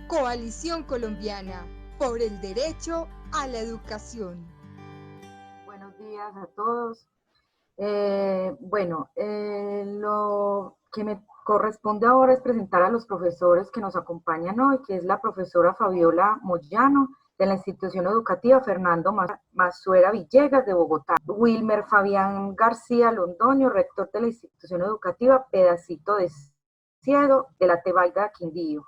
Coalición Colombiana por el derecho a la educación. Buenos días a todos. Lo que me corresponde ahora es presentar a los profesores que nos acompañan hoy, que es la profesora Fabiola Moyano, de la institución educativa Fernando Masuera Villegas de Bogotá, Wilmer Fabián García Londoño, rector de la institución educativa Pedacito de Cielo de la Tebaida Quindío,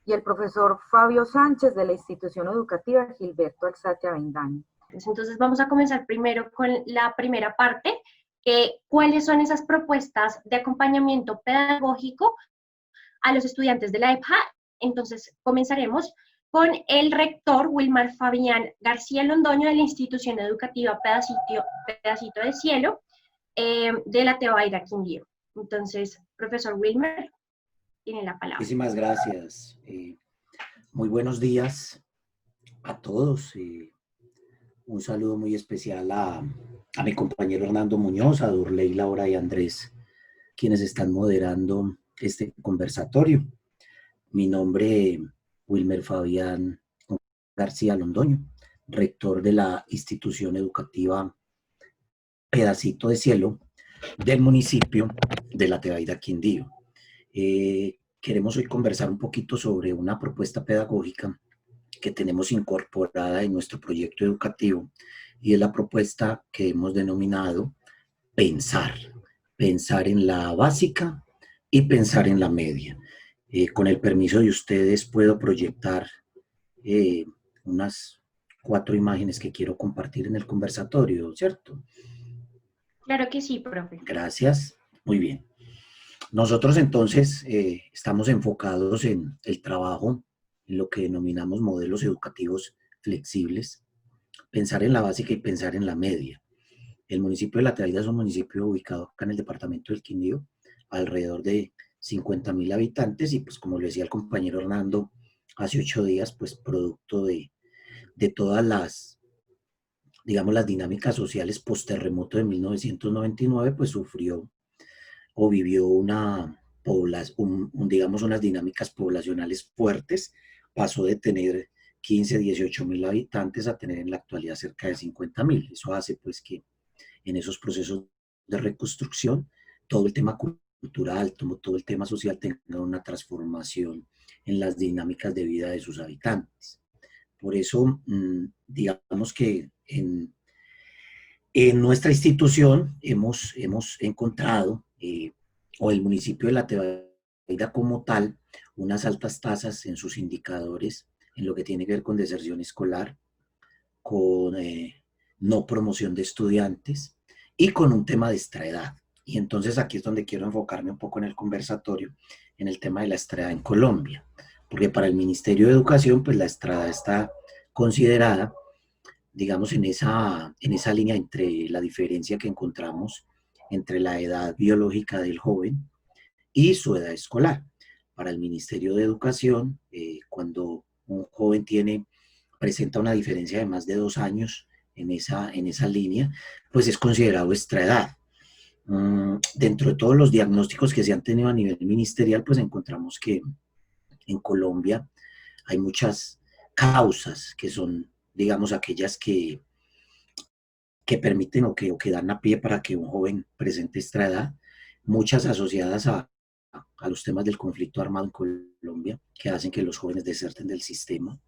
y el profesor Fabio Sánchez de la institución educativa Gilberto Alzate Avendaño. Entonces vamos a comenzar primero con la primera parte, cuáles son esas propuestas de acompañamiento pedagógico a los estudiantes de la EPJA. Entonces comenzaremos con el rector Wilmer Fabián García Londoño de la institución educativa Pedacito de Cielo de la Tebaida Quindío. Entonces, profesor Wilmer, tiene la palabra. Muchísimas gracias. Muy buenos días a todos. Un saludo muy especial a mi compañero Hernando Muñoz, a Durley, Laura y Andrés, quienes están moderando este conversatorio. Mi nombre, Wilmer Fabián García Londoño, rector de la institución educativa Pedacito de Cielo del municipio de la Tebaida Quindío. Queremos hoy conversar un poquito sobre una propuesta pedagógica que tenemos incorporada en nuestro proyecto educativo, y es la propuesta que hemos denominado pensar en la básica y pensar en la media. Con el permiso de ustedes puedo proyectar unas 4 imágenes que quiero compartir en el conversatorio, ¿cierto? Claro que sí, profe. Gracias, muy bien. Nosotros entonces estamos enfocados en el trabajo, en lo que denominamos modelos educativos flexibles, pensar en la básica y pensar en la media. El municipio de La Tebaida es un municipio ubicado acá en el departamento del Quindío, alrededor de 50.000 habitantes, y pues como lo decía el compañero Hernando hace 8 días, pues producto de todas las, digamos, las dinámicas sociales post-terremoto de 1999, pues sufrió o vivió digamos, unas dinámicas poblacionales fuertes. Pasó de tener 15, 18.000 habitantes a tener en la actualidad cerca de 50.000. Eso hace pues que en esos procesos de reconstrucción todo el tema cultural, todo el tema social tenga una transformación en las dinámicas de vida de sus habitantes. Por eso, digamos que en nuestra institución hemos encontrado, o el municipio de La Tebaida como tal, unas altas tasas en sus indicadores en lo que tiene que ver con deserción escolar, con no promoción de estudiantes y con un tema de extraedad. Y entonces aquí es donde quiero enfocarme un poco en el conversatorio, en el tema de la extraedad en Colombia, porque para el Ministerio de Educación, pues la extraedad está considerada, digamos, en esa línea entre la diferencia que encontramos entre la edad biológica del joven y su edad escolar. Para el Ministerio de Educación, cuando un joven presenta una diferencia de más de 2 años en esa línea, pues es considerado extraedad. Dentro de todos los diagnósticos que se han tenido a nivel ministerial, pues encontramos que en Colombia hay muchas causas que son, digamos, aquellas que permiten o que dan a pie para que un joven presente esta edad, muchas asociadas a los temas del conflicto armado en Colombia, que hacen que los jóvenes deserten del sistema,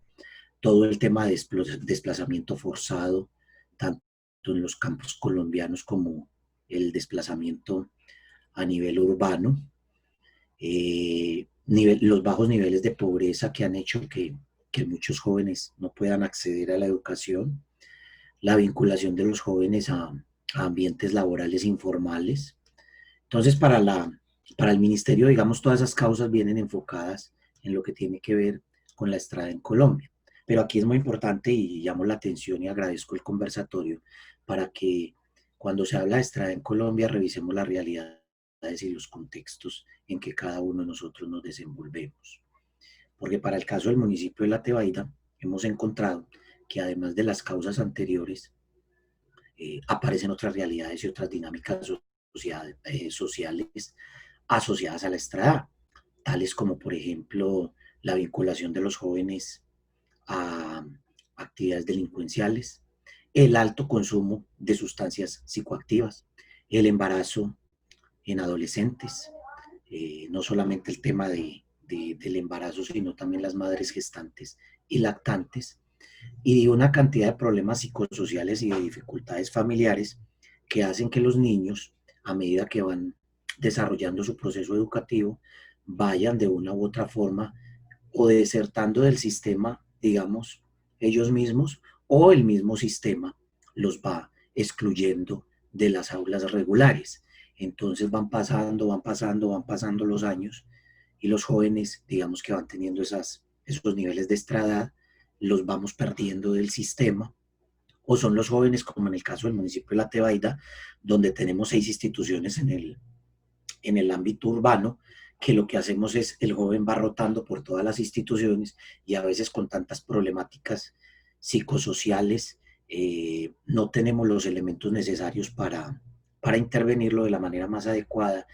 todo el tema de desplazamiento forzado, tanto en los campos colombianos como el desplazamiento a nivel urbano, los bajos niveles de pobreza que han hecho que muchos jóvenes no puedan acceder a la educación, la vinculación de los jóvenes a ambientes laborales informales. Entonces, para el ministerio, digamos, todas esas causas vienen enfocadas en lo que tiene que ver con la extraedad en Colombia. Pero aquí es muy importante, y llamo la atención y agradezco el conversatorio, para que cuando se habla de extraedad en Colombia revisemos las realidades y los contextos en que cada uno de nosotros nos desenvolvemos. Porque para el caso del municipio de La Tebaida, hemos encontrado que además de las causas anteriores, aparecen otras realidades y otras dinámicas sociales asociadas a la extraedad, tales como, por ejemplo, la vinculación de los jóvenes a actividades delincuenciales, el alto consumo de sustancias psicoactivas, el embarazo en adolescentes, no solamente el tema del embarazo, sino también las madres gestantes y lactantes, y una cantidad de problemas psicosociales y de dificultades familiares que hacen que los niños, a medida que van desarrollando su proceso educativo, vayan de una u otra forma o desertando del sistema, digamos, ellos mismos, o el mismo sistema los va excluyendo de las aulas regulares. Entonces van pasando los años y los jóvenes, digamos que van teniendo esos niveles de estradad, los vamos perdiendo del sistema, o son los jóvenes, como en el caso del municipio de La Tebaida, donde tenemos 6 instituciones en el ámbito urbano, que lo que hacemos es, el joven va rotando por todas las instituciones y a veces con tantas problemáticas psicosociales, no tenemos los elementos necesarios para intervenirlo de la manera más adecuada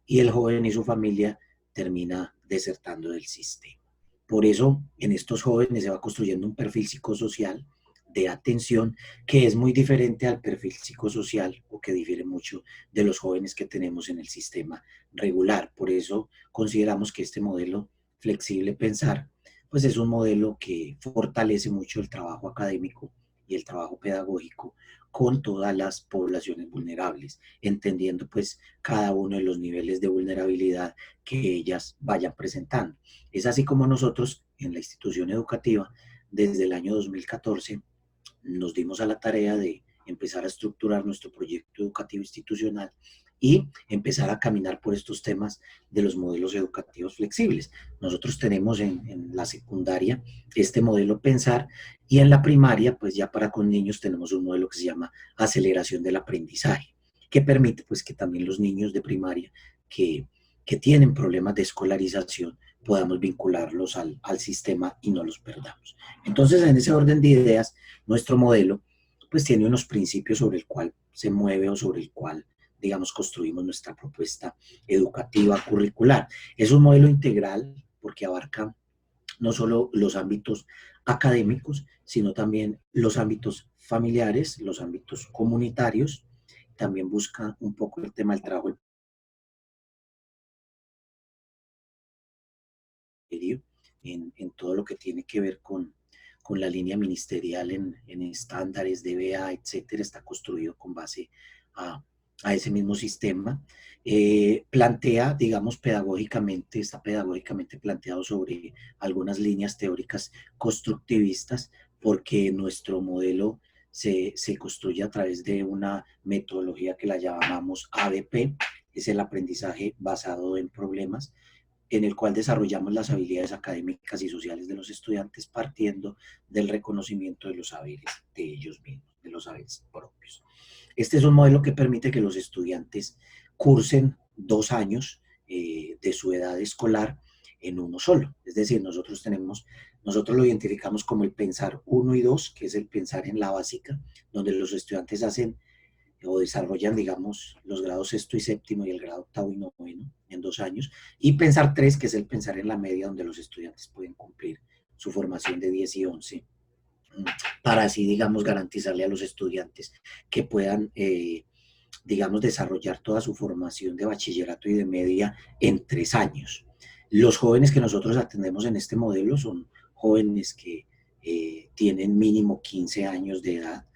y el joven y su familia termina desertando del sistema. Por eso en estos jóvenes se va construyendo un perfil psicosocial de atención que es muy diferente al perfil psicosocial o que difiere mucho de los jóvenes que tenemos en el sistema regular. Por eso consideramos que este modelo flexible pensar, pues es un modelo que fortalece mucho el trabajo académico y el trabajo pedagógico con todas las poblaciones vulnerables, entendiendo pues cada uno de los niveles de vulnerabilidad que ellas vayan presentando. Es así como nosotros en la institución educativa, desde el año 2014, nos dimos a la tarea de empezar a estructurar nuestro proyecto educativo institucional y empezar a caminar por estos temas de los modelos educativos flexibles. Nosotros tenemos en la secundaria este modelo pensar y en la primaria, pues ya para con niños tenemos un modelo que se llama aceleración del aprendizaje, que permite pues que también los niños de primaria que tienen problemas de escolarización podamos vincularlos al sistema y no los perdamos. Entonces, en ese orden de ideas, nuestro modelo pues tiene unos principios sobre el cual se mueve o sobre el cual, digamos, construimos nuestra propuesta educativa curricular. Es un modelo integral porque abarca no solo los ámbitos académicos, sino también los ámbitos familiares, los ámbitos comunitarios, también busca un poco el tema del trabajo en todo lo que tiene que ver con la línea ministerial en estándares, DBA, etcétera, está construido con base a ese mismo sistema. Plantea, digamos, pedagógicamente, está pedagógicamente planteado sobre algunas líneas teóricas constructivistas, porque nuestro modelo se construye a través de una metodología que la llamamos ABP, es el aprendizaje basado en problemas, en el cual desarrollamos las habilidades académicas y sociales de los estudiantes partiendo del reconocimiento de los saberes de ellos mismos, de los saberes propios. Este es un modelo que permite que los estudiantes cursen 2 años de su edad escolar en uno solo. Es decir, nosotros lo identificamos como el pensar 1 y 2, que es el pensar en la básica, donde los estudiantes hacen o desarrollan, digamos, los grados 6º y 7º y el grado 8º y 9º en 2 años, y pensar 3, que es el pensar en la media, donde los estudiantes pueden cumplir su formación de 10 y 11, para así, digamos, garantizarle a los estudiantes que puedan, digamos, desarrollar toda su formación de bachillerato y de media en 3 años. Los jóvenes que nosotros atendemos en este modelo son jóvenes que tienen mínimo 15 años de edad.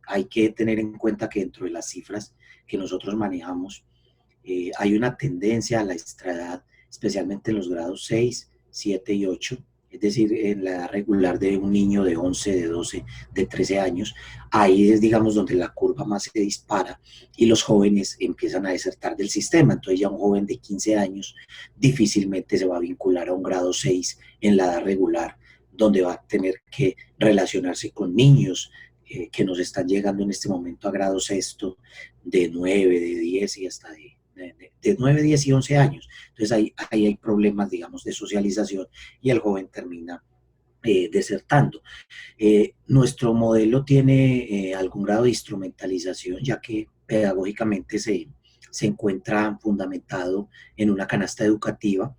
Hay que tener en cuenta que dentro de las cifras que nosotros manejamos hay una tendencia a la extraedad, especialmente en los grados 6, 7 y 8, es decir, en la edad regular de un niño de 11, de 12, de 13 años. Ahí es, digamos, donde la curva más se dispara y los jóvenes empiezan a desertar del sistema. Entonces ya un joven de 15 años difícilmente se va a vincular a un grado 6 en la edad regular, donde va a tener que relacionarse con niños que nos están llegando en este momento a grado 6º de 9, de 10 y hasta de 9, 10 y 11 años. Entonces ahí hay problemas, digamos, de socialización y el joven termina desertando. Nuestro modelo tiene algún grado de instrumentalización, ya que pedagógicamente se encuentra fundamentado en una canasta educativa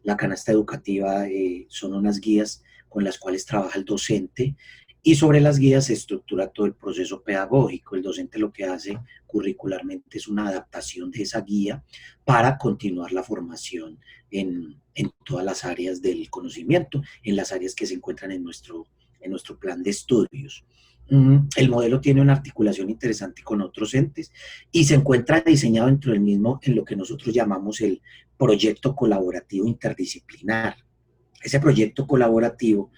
La canasta educativa son unas guías con las cuales trabaja el docente y sobre las guías se estructura todo el proceso pedagógico. El docente lo que hace curricularmente es una adaptación de esa guía para continuar la formación en todas las áreas del conocimiento, en las áreas que se encuentran en nuestro plan de estudios. El modelo tiene una articulación interesante con otros entes y se encuentra diseñado dentro del mismo en lo que nosotros llamamos el proyecto colaborativo interdisciplinar. Ese proyecto colaborativo,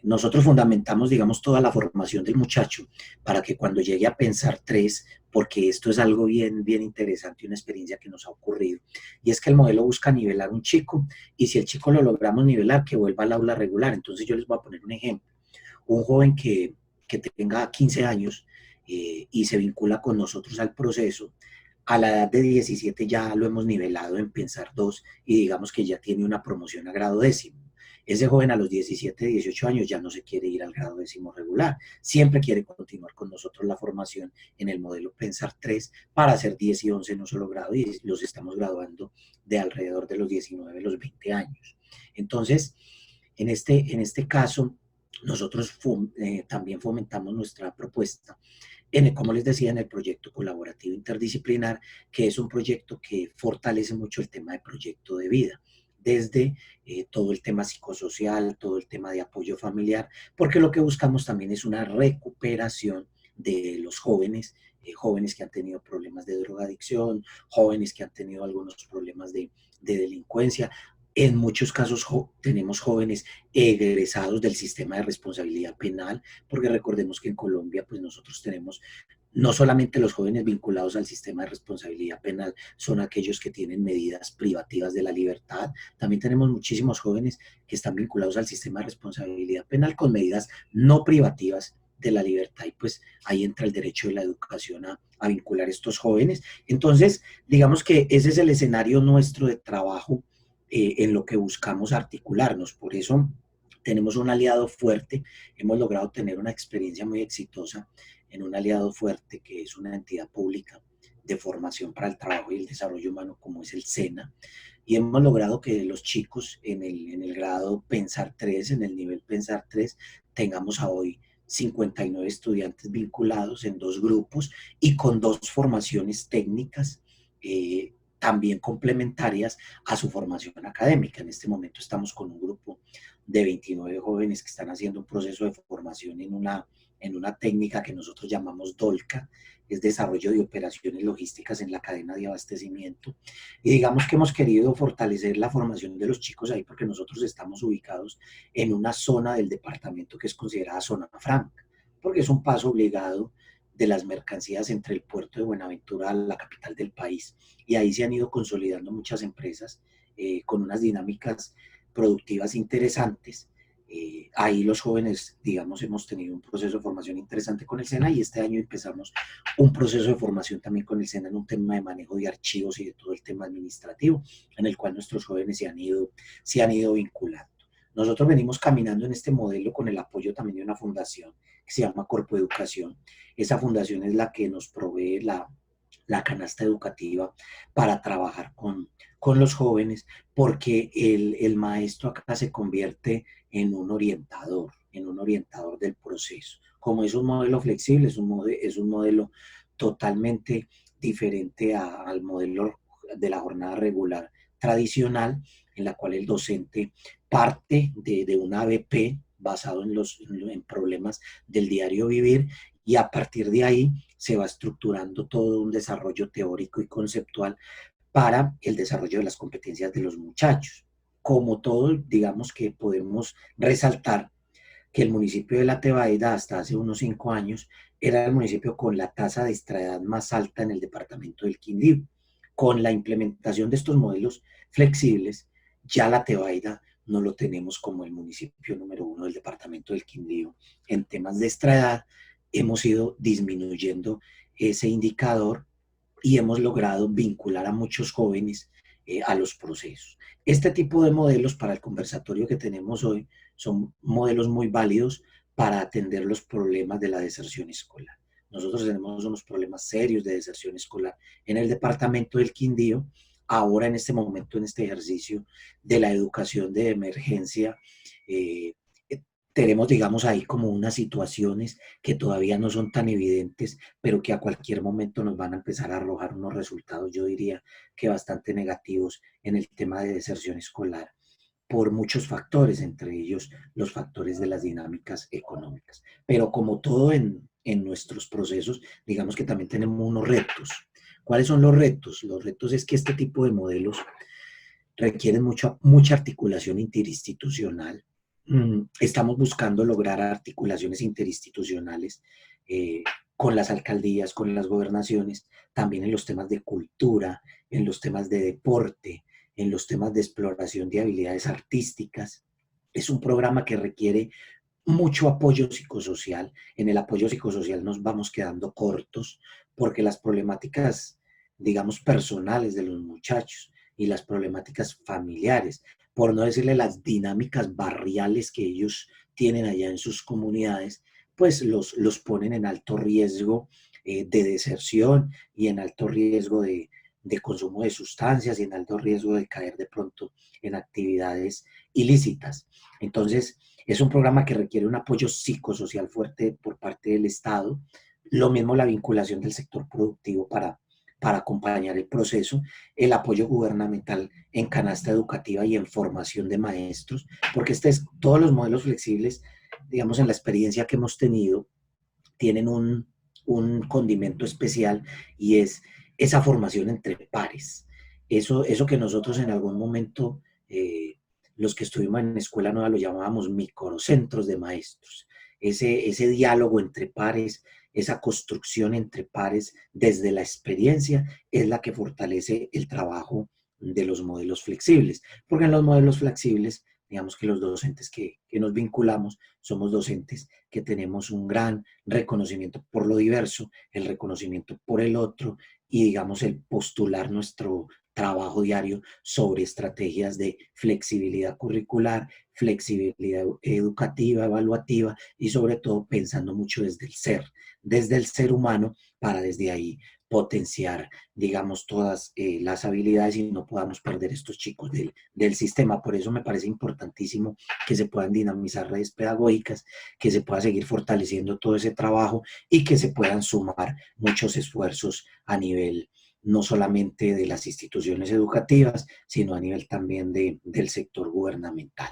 nosotros fundamentamos, digamos, toda la formación del muchacho para que cuando llegue a pensar tres, porque esto es algo bien, bien interesante, una experiencia que nos ha ocurrido, y es que el modelo busca nivelar un chico, y si el chico lo logramos nivelar, que vuelva al aula regular. Entonces yo les voy a poner un ejemplo. Un joven que tenga 15 años y se vincula con nosotros al proceso, a la edad de 17 ya lo hemos nivelado en Pensar 2 y digamos que ya tiene una promoción a grado décimo. Ese joven a los 17, 18 años ya no se quiere ir al grado décimo regular, siempre quiere continuar con nosotros la formación en el modelo Pensar 3 para hacer 10 y 11 en un solo grado y los estamos graduando de alrededor de los 19, los 20 años. Entonces, en este caso, nosotros también fomentamos nuestra propuesta, como les decía, en el proyecto colaborativo interdisciplinar, que es un proyecto que fortalece mucho el tema de proyecto de vida, desde todo el tema psicosocial, todo el tema de apoyo familiar, porque lo que buscamos también es una recuperación de los jóvenes, jóvenes que han tenido problemas de drogadicción, jóvenes que han tenido algunos problemas de delincuencia. En muchos casos tenemos jóvenes egresados del sistema de responsabilidad penal, porque recordemos que en Colombia pues nosotros tenemos no solamente los jóvenes vinculados al sistema de responsabilidad penal, son aquellos que tienen medidas privativas de la libertad. También tenemos muchísimos jóvenes que están vinculados al sistema de responsabilidad penal con medidas no privativas de la libertad, y pues ahí entra el derecho de la educación a vincular estos jóvenes. Entonces, digamos que ese es el escenario nuestro de trabajo en lo que buscamos articularnos. Por eso tenemos un aliado fuerte, hemos logrado tener una experiencia muy exitosa en un aliado fuerte que es una entidad pública de formación para el trabajo y el desarrollo humano como es el SENA, y hemos logrado que los chicos en el grado Pensar 3, en el nivel Pensar 3, tengamos a hoy 59 estudiantes vinculados en 2 grupos y con 2 formaciones técnicas también complementarias a su formación académica. En este momento estamos con un grupo de 29 jóvenes que están haciendo un proceso de formación en una técnica que nosotros llamamos DOLCA, es Desarrollo de Operaciones Logísticas en la Cadena de Abastecimiento. Y digamos que hemos querido fortalecer la formación de los chicos ahí porque nosotros estamos ubicados en una zona del departamento que es considerada zona franca, porque es un paso obligado de las mercancías entre el puerto de Buenaventura a la capital del país. Y ahí se han ido consolidando muchas empresas con unas dinámicas productivas interesantes. Ahí los jóvenes, digamos, hemos tenido un proceso de formación interesante con el SENA y este año empezamos un proceso de formación también con el SENA en un tema de manejo de archivos y de todo el tema administrativo, en el cual nuestros jóvenes se han ido vinculando. Nosotros venimos caminando en este modelo con el apoyo también de una fundación que se llama Corpo Educación. Esa fundación es la que nos provee la canasta educativa para trabajar con los jóvenes, porque el maestro acá se convierte en un orientador del proceso. Como es un modelo flexible, es un modelo totalmente diferente al modelo de la jornada regular tradicional, en la cual el docente parte de una ABP basado en problemas del diario vivir, y a partir de ahí se va estructurando todo un desarrollo teórico y conceptual para el desarrollo de las competencias de los muchachos. Como todo, digamos que podemos resaltar que el municipio de La Tebaida hasta hace unos 5 años era el municipio con la tasa de extraedad más alta en el departamento del Quindío. Con la implementación de estos modelos flexibles, ya La Tebaida no lo tenemos como el municipio número 1 del departamento del Quindío. En temas de extraedad hemos ido disminuyendo ese indicador y hemos logrado vincular a muchos jóvenes a los procesos. Este tipo de modelos para el conversatorio que tenemos hoy son modelos muy válidos para atender los problemas de la deserción escolar. Nosotros tenemos unos problemas serios de deserción escolar en el departamento del Quindío, ahora en este momento, en este ejercicio de la educación de emergencia, eh, tenemos, digamos, ahí como unas situaciones que todavía no son tan evidentes, pero que a cualquier momento nos van a empezar a arrojar unos resultados, yo diría que bastante negativos en el tema de deserción escolar por muchos factores, entre ellos los factores de las dinámicas económicas. Pero como todo en nuestros procesos, digamos que también tenemos unos retos. ¿Cuáles son los retos? Los retos es que este tipo de modelos requieren mucha articulación interinstitucional. Estamos buscando lograr articulaciones interinstitucionales con las alcaldías, con las gobernaciones, también en los temas de cultura, en los temas de deporte, en los temas de exploración de habilidades artísticas. Es un programa que requiere mucho apoyo psicosocial. En el apoyo psicosocial nos vamos quedando cortos porque las problemáticas, digamos, personales de los muchachos y las problemáticas familiares, por no decirle las dinámicas barriales que ellos tienen allá en sus comunidades, pues los ponen en alto riesgo de deserción y en alto riesgo de consumo de sustancias y en alto riesgo de caer de pronto en actividades ilícitas. Entonces, es un programa que requiere un apoyo psicosocial fuerte por parte del Estado. Lo mismo la vinculación del sector productivo para acompañar el proceso, el apoyo gubernamental en canasta educativa y en formación de maestros, porque todos los modelos flexibles, digamos, en la experiencia que hemos tenido, tienen un condimento especial y es esa formación entre pares. Eso que nosotros en algún momento, los que estuvimos en escuela nueva, lo llamábamos microcentros de maestros. Ese diálogo entre pares, esa construcción entre pares desde la experiencia es la que fortalece el trabajo de los modelos flexibles, porque en los modelos flexibles, digamos que los docentes que nos vinculamos somos docentes que tenemos un gran reconocimiento por lo diverso, el reconocimiento por el otro y digamos el postular nuestro trabajo diario sobre estrategias de flexibilidad curricular, flexibilidad educativa, evaluativa y sobre todo pensando mucho desde el ser humano para desde ahí potenciar, digamos, todas las habilidades y no podamos perder estos chicos del sistema. Por eso me parece importantísimo que se puedan dinamizar redes pedagógicas, que se pueda seguir fortaleciendo todo ese trabajo y que se puedan sumar muchos esfuerzos a nivel no solamente de las instituciones educativas, sino a nivel también del sector gubernamental.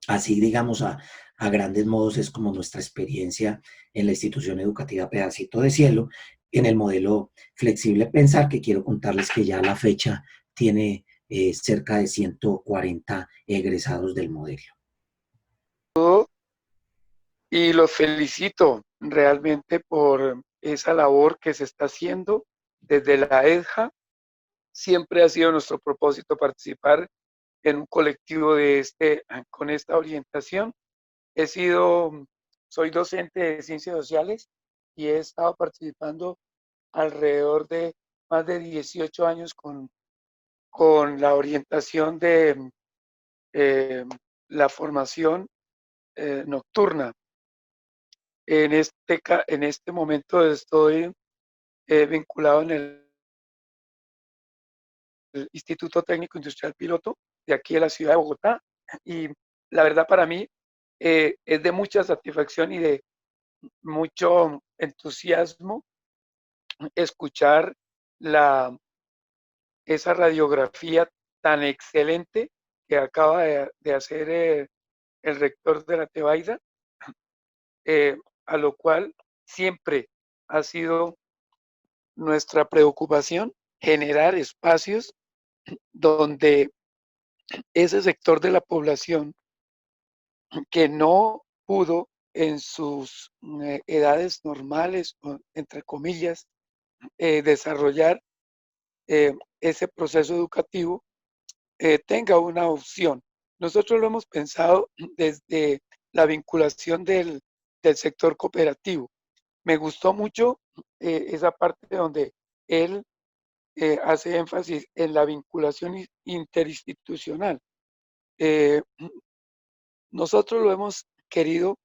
Así, digamos, a grandes modos es como nuestra experiencia en la institución educativa Pedacito de Cielo, en el modelo flexible pensar, que quiero contarles que ya a la fecha tiene cerca de 140 egresados del modelo. Y los felicito realmente por esa labor que se está haciendo desde la EDJA. Siempre ha sido nuestro propósito participar en un colectivo con esta orientación. Soy docente de ciencias sociales y he estado participando alrededor de más de 18 años con la orientación de la formación nocturna. En este momento estoy vinculado en el Instituto Técnico Industrial Piloto de aquí de la ciudad de Bogotá, y la verdad para mí es de mucha satisfacción y de mucho entusiasmo escuchar esa radiografía tan excelente que acaba de hacer el rector de la Tebaida, a lo cual siempre ha sido nuestra preocupación generar espacios donde ese sector de la población que no pudo en sus edades normales, entre comillas, desarrollar ese proceso educativo, tenga una opción. Nosotros lo hemos pensado desde la vinculación del sector cooperativo. Me gustó mucho esa parte donde él hace énfasis en la vinculación interinstitucional. Nosotros lo hemos querido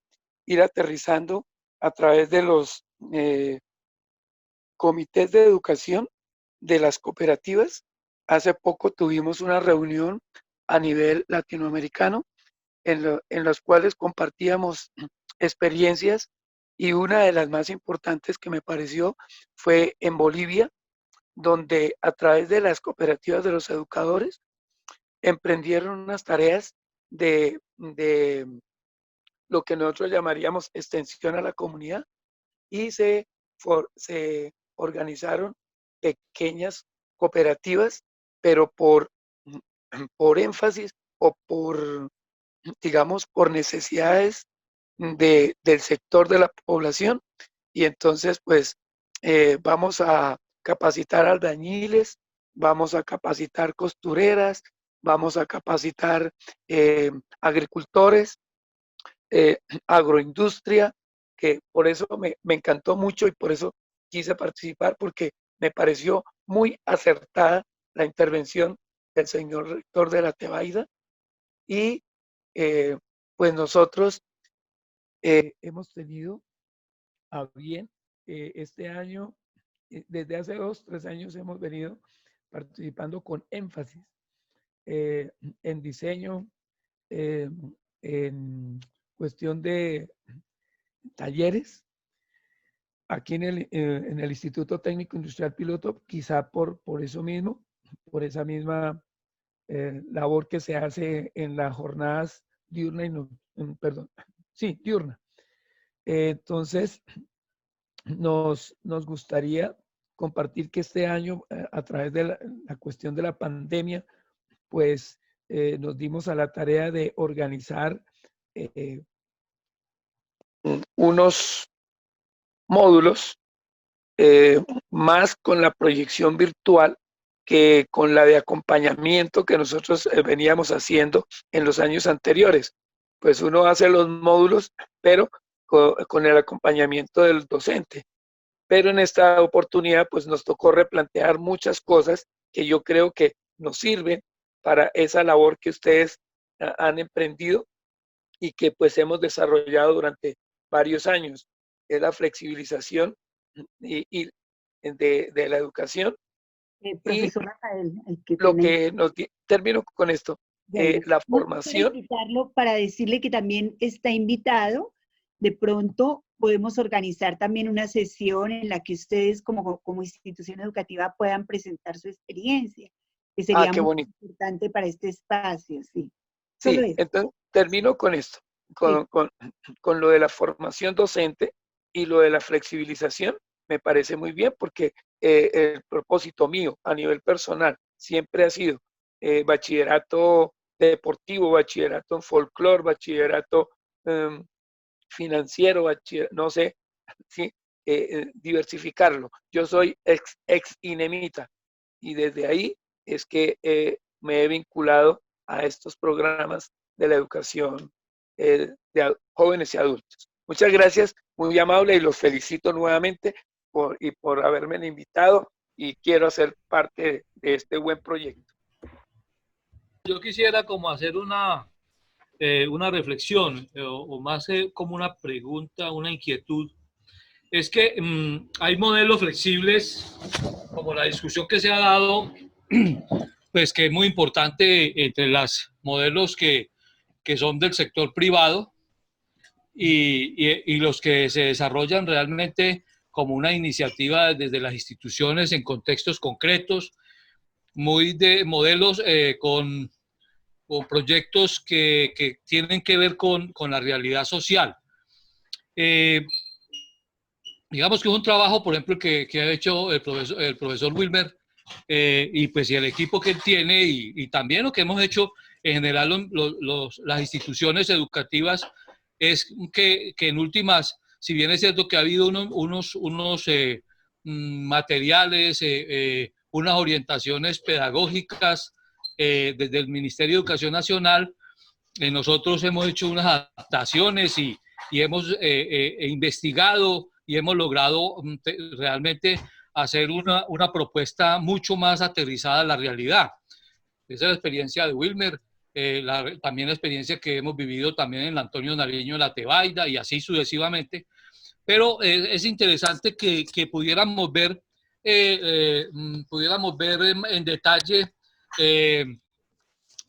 ir aterrizando a través de los comités de educación de las cooperativas, hace poco tuvimos una reunión a nivel latinoamericano en los cuales compartíamos experiencias, y una de las más importantes que me pareció fue en Bolivia, donde a través de las cooperativas de los educadores emprendieron unas tareas de lo que nosotros llamaríamos extensión a la comunidad, y se organizaron pequeñas cooperativas, pero por énfasis o digamos, por necesidades del sector de la población. Y entonces, pues, vamos a capacitar albañiles, vamos a capacitar costureras, vamos a capacitar agricultores, agroindustria, que por eso me encantó mucho y por eso quise participar, porque me pareció muy acertada la intervención del señor rector de la Tebaida. Y pues nosotros hemos tenido a bien este año, desde hace 2, 3 años hemos venido participando con énfasis en diseño, en cuestión de talleres, aquí en el Instituto Técnico Industrial Piloto, quizá por eso mismo, por esa misma labor que se hace en las jornadas diurna y no, perdón, sí, diurna. Entonces, nos gustaría compartir que este año, a través de la cuestión de la pandemia, pues nos dimos a la tarea de organizar unos módulos, más con la proyección virtual que con la de acompañamiento que nosotros veníamos haciendo en los años anteriores. Pues uno hace los módulos, pero con el acompañamiento del docente. Pero en esta oportunidad, pues nos tocó replantear muchas cosas que yo creo que nos sirven para esa labor que ustedes han emprendido y que pues hemos desarrollado durante varios años. Es la flexibilización y de la educación. Profesor Rafael, Termino con esto, la formación. Quiero invitarlo para decirle que también está invitado. De pronto podemos organizar también una sesión en la que ustedes como institución educativa puedan presentar su experiencia, que sería muy importante para este espacio. Sí, entonces termino con esto, con lo de la formación docente y lo de la flexibilización. Me parece muy bien, porque el propósito mío a nivel personal siempre ha sido bachillerato deportivo, bachillerato en folclore, bachillerato financiero, no sé, ¿sí? Diversificarlo. Yo soy ex INEMITA, y desde ahí es que me he vinculado a estos programas de la educación de jóvenes y adultos. Muchas gracias, muy amable, y los felicito nuevamente por haberme invitado, y quiero hacer parte de este buen proyecto. Yo quisiera como hacer una reflexión, o más como una pregunta, una inquietud. Es que hay modelos flexibles, como la discusión que se ha dado, pues que es muy importante entre los modelos que son del sector privado y los que se desarrollan realmente como una iniciativa desde las instituciones en contextos concretos, muy de modelos con proyectos que tienen que ver con la realidad social. Digamos que es un trabajo, por ejemplo, que ha hecho el profesor Wilmer, y pues y el equipo que él tiene, y también lo que hemos hecho en general las instituciones educativas, es que en últimas, si bien es cierto que ha habido unos materiales, unas orientaciones pedagógicas desde el Ministerio de Educación Nacional, nosotros hemos hecho unas adaptaciones y hemos investigado y hemos logrado realmente hacer una propuesta mucho más aterrizada a la realidad. Esa es la experiencia de Wilmer, también la experiencia que hemos vivido también en el Antonio Nariño, en la Tebaida, y así sucesivamente. Pero es interesante que pudiéramos ver en detalle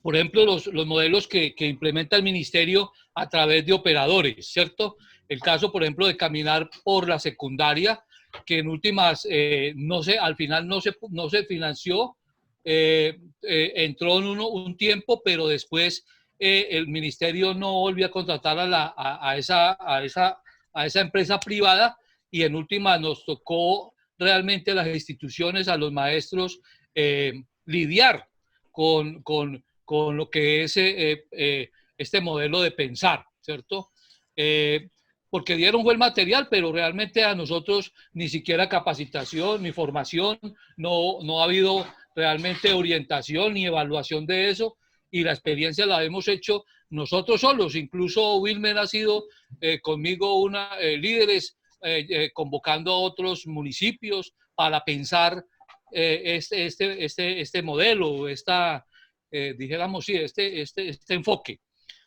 por ejemplo, los modelos que implementa el ministerio a través de operadores, ¿cierto? El caso, por ejemplo, de caminar por la secundaria, que en últimas, al final no se financió, entró en un tiempo, pero después el ministerio no volvió a contratar a esa empresa privada, y en últimas nos tocó realmente a las instituciones, a los maestros, lidiar con lo que es este modelo de pensar, ¿cierto? Porque dieron buen material, pero realmente a nosotros ni siquiera capacitación ni formación, no ha habido realmente orientación ni evaluación de eso, y la experiencia la hemos hecho nosotros solos. Incluso Wilmer ha sido conmigo líderes convocando a otros municipios para pensar este modelo, dijéramos, sí, este enfoque.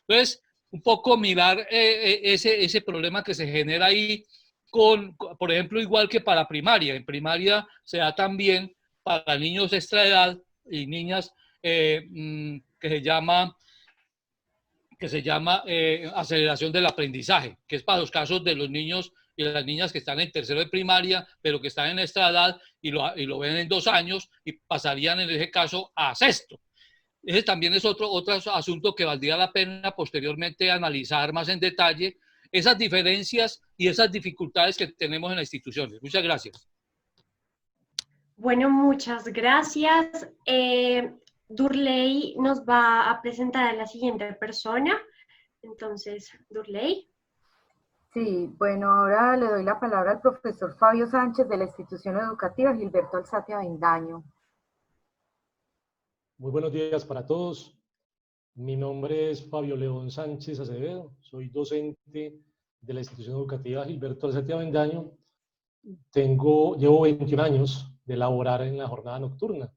Entonces, un poco mirar ese problema que se genera ahí por ejemplo, igual que para primaria. En primaria se da también para niños de extra edad y niñas que se llama aceleración del aprendizaje, que es para los casos de los niños y las niñas que están en tercero de primaria, pero que están en extra edad y lo ven en 2 años y pasarían en ese caso a sexto. Ese también es otro asunto que valdría la pena posteriormente analizar más en detalle, esas diferencias y esas dificultades que tenemos en las instituciones. Muchas gracias. Bueno, muchas gracias. Durley nos va a presentar a la siguiente persona. Entonces, Durley. Sí, bueno, ahora le doy la palabra al profesor Fabio Sánchez de la institución educativa Gilberto Alzate Avendaño. Muy buenos días para todos. Mi nombre es Fabio León Sánchez Acevedo. Soy docente de la institución educativa Gilberto Alzate Avendaño. Llevo 21 años de laborar en la jornada nocturna,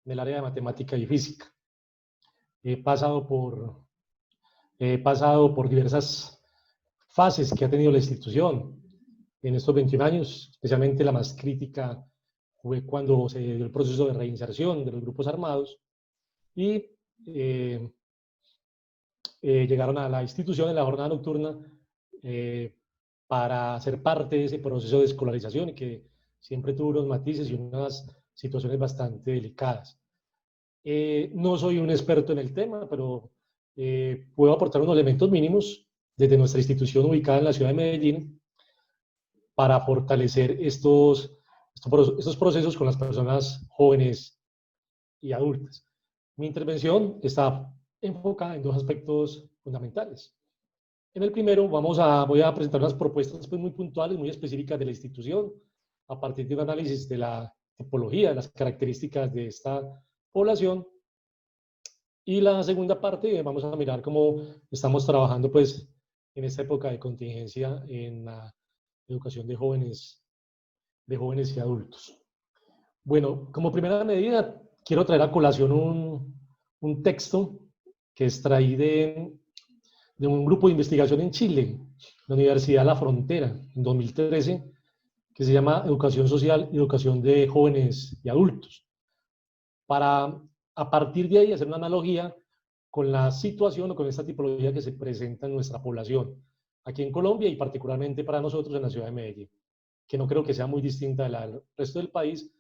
en el área de matemática y física. He pasado por diversas fases que ha tenido la institución en estos 21 años, especialmente la más crítica fue cuando se dio el proceso de reinserción de los grupos armados y llegaron a la institución en la jornada nocturna para ser parte de ese proceso de escolarización, y que siempre tuvo unos matices y unas situaciones bastante delicadas. No soy un experto en el tema, pero puedo aportar unos elementos mínimos desde nuestra institución ubicada en la ciudad de Medellín para fortalecer estos procesos con las personas jóvenes y adultas. Mi intervención está enfocada en 2 aspectos fundamentales. En el primero voy a presentar unas propuestas muy puntuales, muy específicas de la institución, a partir de un análisis de la tipología, de las características de esta población. Y la segunda parte vamos a mirar cómo estamos trabajando pues en esta época de contingencia en la educación de jóvenes y adultos. Bueno, como primera medida quiero traer a colación un texto que extraí de un grupo de investigación en Chile, la Universidad La Frontera, en 2013, que se llama Educación Social y Educación de Jóvenes y Adultos, para a partir de ahí hacer una analogía con la situación o con esta tipología que se presenta en nuestra población, aquí en Colombia y particularmente para nosotros en la ciudad de Medellín, que no creo que sea muy distinta del resto del país,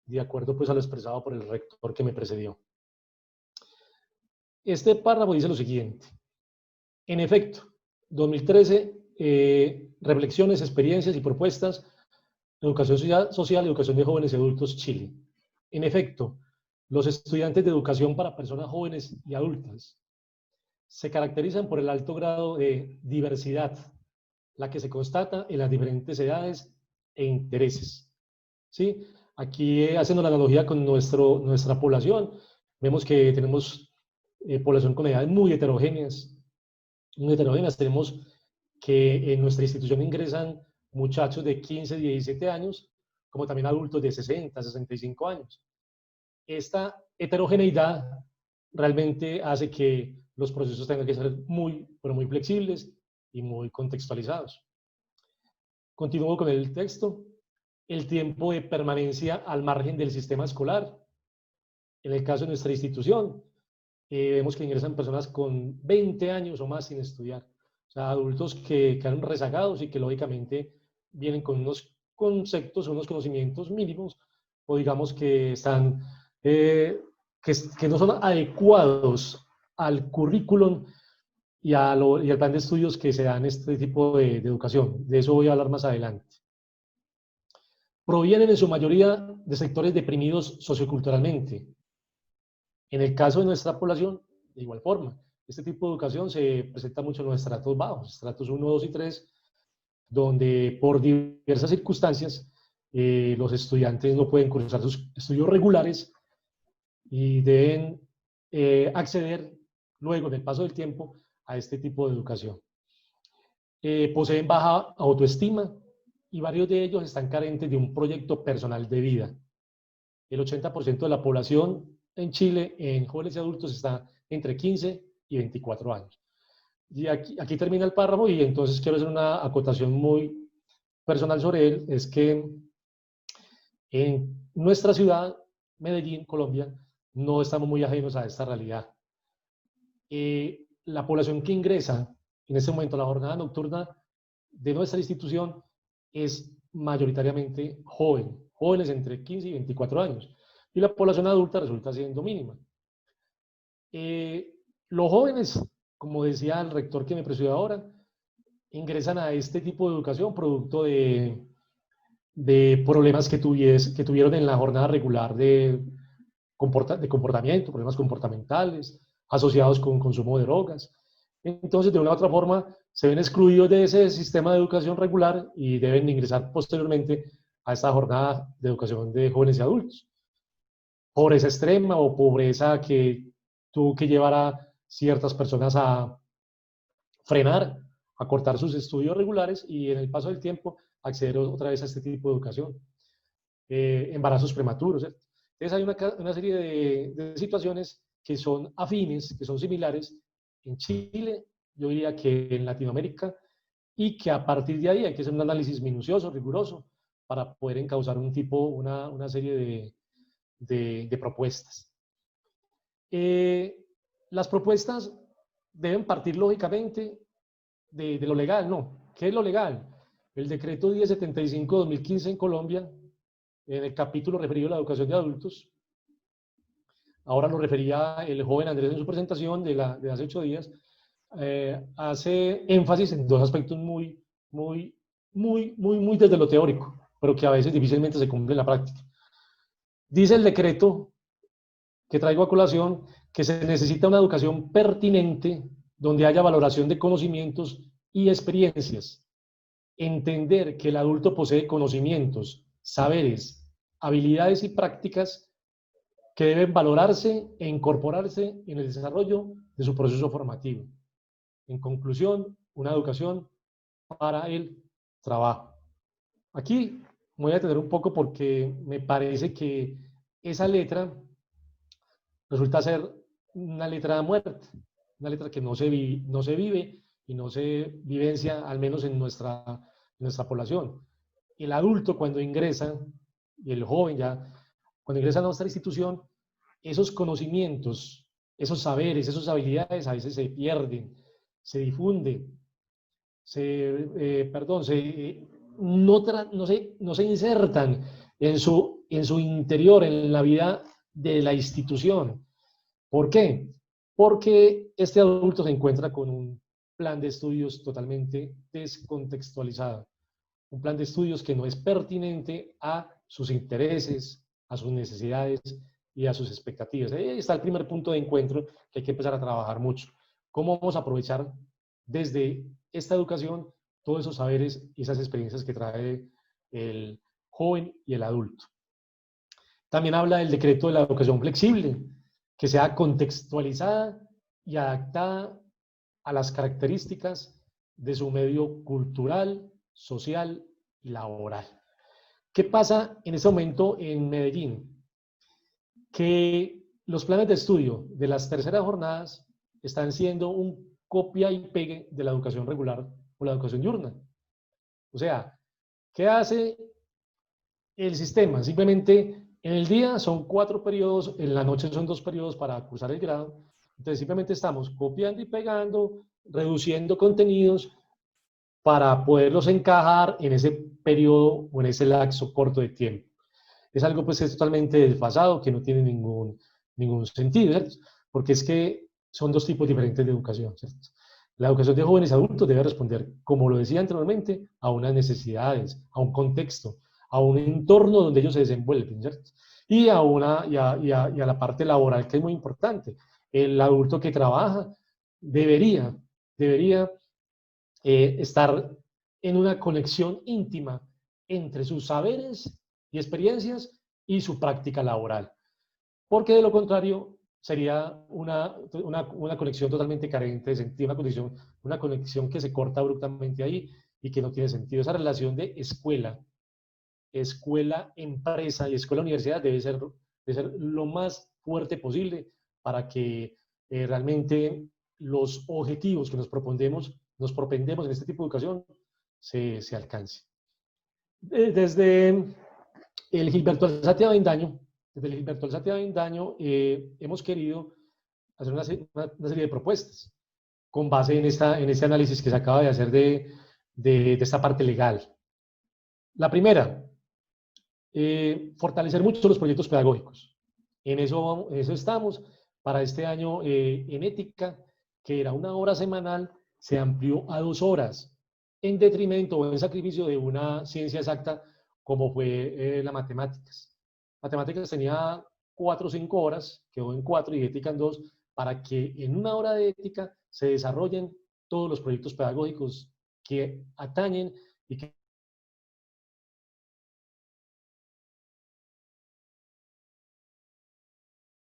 de acuerdo pues a lo expresado por el rector que me precedió. Este párrafo dice lo siguiente: en efecto, 2013, reflexiones, experiencias y propuestas, educación social, educación de jóvenes y adultos, Chile. En efecto, los estudiantes de educación para personas jóvenes y adultas se caracterizan por el alto grado de diversidad, la que se constata en las diferentes edades e intereses. ¿Sí? Aquí, haciendo la analogía con nuestra población, vemos que tenemos población con edades muy heterogéneas. Tenemos que en nuestra institución ingresan muchachos de 15, 17 años, como también adultos de 60, 65 años. Esta heterogeneidad realmente hace que los procesos tengan que ser pero muy flexibles y muy contextualizados. Continúo con el texto. El tiempo de permanencia al margen del sistema escolar En el caso de nuestra institución, vemos que ingresan personas con 20 años o más sin estudiar. O sea, adultos que quedan rezagados y que lógicamente vienen con unos conceptos, unos conocimientos mínimos, o digamos que están, que no son adecuados al currículum y al plan de estudios que se da en este tipo de educación. De eso voy a hablar más adelante. Provienen en su mayoría de sectores deprimidos socioculturalmente. En el caso de nuestra población, de igual forma, este tipo de educación se presenta mucho en los estratos bajos, estratos 1, 2 y 3, donde por diversas circunstancias los estudiantes no pueden cursar sus estudios regulares y deben acceder luego, en el paso del tiempo, a este tipo de educación. Poseen baja autoestima y varios de ellos están carentes de un proyecto personal de vida. El 80% de la población en Chile, en jóvenes y adultos, está entre 15 y 24 años. Y aquí termina el párrafo y entonces quiero hacer una acotación muy personal sobre él, es que en nuestra ciudad, Medellín, Colombia, no estamos muy ajenos a esta realidad. La población que ingresa en este momento a la jornada nocturna de nuestra institución es mayoritariamente jóvenes entre 15 y 24 años, y la población adulta resulta siendo mínima. Los jóvenes, como decía el rector que me presidió ahora, ingresan a este tipo de educación producto de problemas que tuvieron en la jornada regular de comportamiento, problemas comportamentales asociados con consumo de drogas. Entonces, de una u otra forma, se ven excluidos de ese sistema de educación regular y deben ingresar posteriormente a esta jornada de educación de jóvenes y adultos. Pobreza extrema o pobreza que tuvo que llevar a ciertas personas a frenar, a cortar sus estudios regulares y en el paso del tiempo acceder otra vez a este tipo de educación. Embarazos prematuros, ¿cierto? Entonces hay una serie de situaciones que son afines, que son similares en Chile, yo diría que en Latinoamérica, y que a partir de ahí hay que hacer un análisis minucioso, riguroso, para poder encauzar una serie de propuestas. Las propuestas deben partir lógicamente de lo legal, ¿no? ¿Qué es lo legal? El decreto 1075-2015 en Colombia, en el capítulo referido a la educación de adultos, ahora lo refería el joven Andrés en su presentación de hace 8 días, hace énfasis en dos aspectos muy desde lo teórico, pero que a veces difícilmente se cumple en la práctica. Dice el decreto que traigo a colación que se necesita una educación pertinente donde haya valoración de conocimientos y experiencias. Entender que el adulto posee conocimientos, saberes, habilidades y prácticas que deben valorarse e incorporarse en el desarrollo de su proceso formativo. En conclusión, una educación para el trabajo. Aquí me voy a detener un poco porque me parece que esa letra resulta ser una letra muerta, una letra que no se vive y no se vivencia, al menos en nuestra población. El adulto cuando ingresa, y el joven ya, cuando ingresa a nuestra institución, esos conocimientos, esos saberes, esas habilidades a veces se pierden, se difunden, no se insertan en su interior, en la vida de la institución. ¿Por qué? Porque este adulto se encuentra con un plan de estudios totalmente descontextualizado, un plan de estudios que no es pertinente a sus intereses, a sus necesidades y a sus expectativas. Ahí está el primer punto de encuentro que hay que empezar a trabajar mucho. ¿Cómo vamos a aprovechar desde esta educación todos esos saberes y esas experiencias que trae el joven y el adulto? También habla del decreto de la educación flexible, que sea contextualizada y adaptada a las características de su medio cultural, social y laboral. ¿Qué pasa en este momento en Medellín? Que los planes de estudio de las terceras jornadas están siendo un copia y pegue de la educación regular o la educación diurna. O sea, ¿qué hace el sistema? Simplemente En el día son 4 periodos, en la noche son 2 periodos para cursar el grado. Entonces simplemente estamos copiando y pegando, reduciendo contenidos para poderlos encajar en ese periodo o en ese lapso corto de tiempo. Es algo pues es totalmente desfasado, que no tiene ningún sentido, ¿cierto? Porque es que son 2 tipos diferentes de educación, ¿cierto? La educación de jóvenes adultos debe responder, como lo decía anteriormente, a unas necesidades, a un contexto, a un entorno donde ellos se desenvuelven, ¿cierto? Y a la parte laboral, que es muy importante. El adulto que trabaja debería estar en una conexión íntima entre sus saberes y experiencias y su práctica laboral. Porque de lo contrario sería una conexión totalmente carente de sentido, una conexión que se corta abruptamente ahí y que no tiene sentido. Esa relación de escuela-empresa y escuela-universidad debe ser lo más fuerte posible para que realmente los objetivos que nos propendemos en este tipo de educación se alcance. Desde el Gilberto Alzate Avendaño, hemos querido hacer una serie de propuestas con base en este análisis que se acaba de hacer de esta parte legal. La primera, fortalecer mucho los proyectos pedagógicos. En eso estamos. Para este año en ética, que era 1 hora semanal, se amplió a 2 horas, en detrimento o en sacrificio de una ciencia exacta como fue las matemáticas. Matemáticas tenía 4 o 5 horas, quedó en 4 y ética en 2, para que en 1 hora de ética se desarrollen todos los proyectos pedagógicos que atañen y que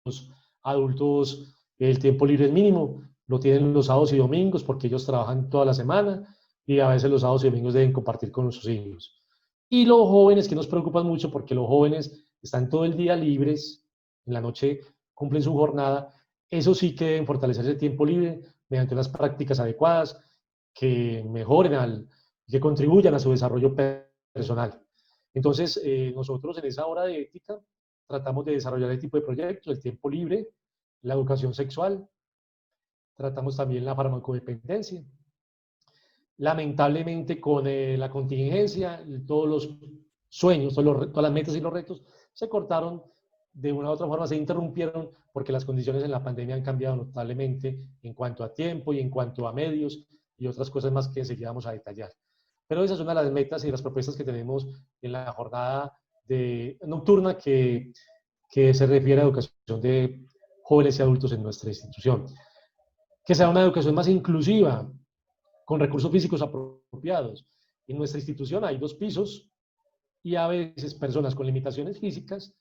los adultos el tiempo libre es mínimo, lo tienen los sábados y domingos porque ellos trabajan toda la semana y a veces los sábados y domingos deben compartir con sus hijos. Y los jóvenes, que nos preocupan mucho porque los jóvenes están todo el día libres, en la noche cumplen su jornada, eso sí que deben fortalecer ese tiempo libre mediante unas prácticas adecuadas que mejoren, que contribuyan a su desarrollo personal. Entonces, nosotros en esa hora de ética tratamos de desarrollar el tipo de proyectos, el tiempo libre, la educación sexual, tratamos también la farmacodependencia. Lamentablemente con la contingencia, todos los sueños, todas las metas y los retos se cortaron de una u otra forma, se interrumpieron porque las condiciones en la pandemia han cambiado notablemente en cuanto a tiempo y en cuanto a medios y otras cosas más que enseguida vamos a detallar. Pero esa es una de las metas y las propuestas que tenemos en la jornada nocturna que se refiere a educación de jóvenes y adultos en nuestra institución. Que sea una educación más inclusiva, con recursos físicos apropiados. En nuestra institución hay 2 pisos y a veces personas con limitaciones físicas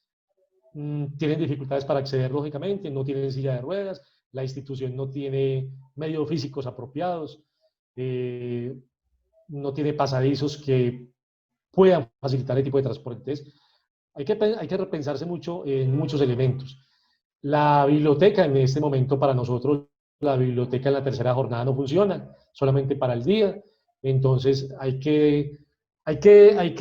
tienen dificultades para acceder, lógicamente, no tienen silla de ruedas, la institución no tiene medios físicos apropiados, no tiene pasadizos que puedan facilitar el tipo de transportes. Hay que repensarse mucho en muchos elementos. La biblioteca en este momento para nosotros, la biblioteca en la tercera jornada no funciona, solamente para el día. Entonces hay que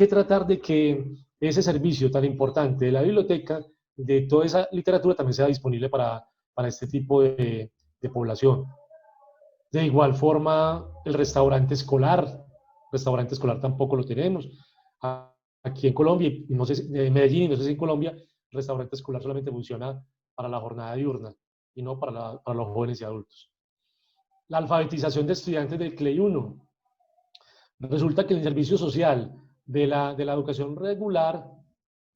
tratar de que ese servicio tan importante de la biblioteca, de toda esa literatura, también sea disponible para este tipo de población. De igual forma, el restaurante escolar tampoco lo tenemos. Aquí en Colombia, no sé, en Medellín y no sé si en Colombia, el restaurante escolar solamente funciona para la jornada diurna y no para los jóvenes y adultos. La alfabetización de estudiantes del CLEI 1. Resulta que en el servicio social de la educación regular,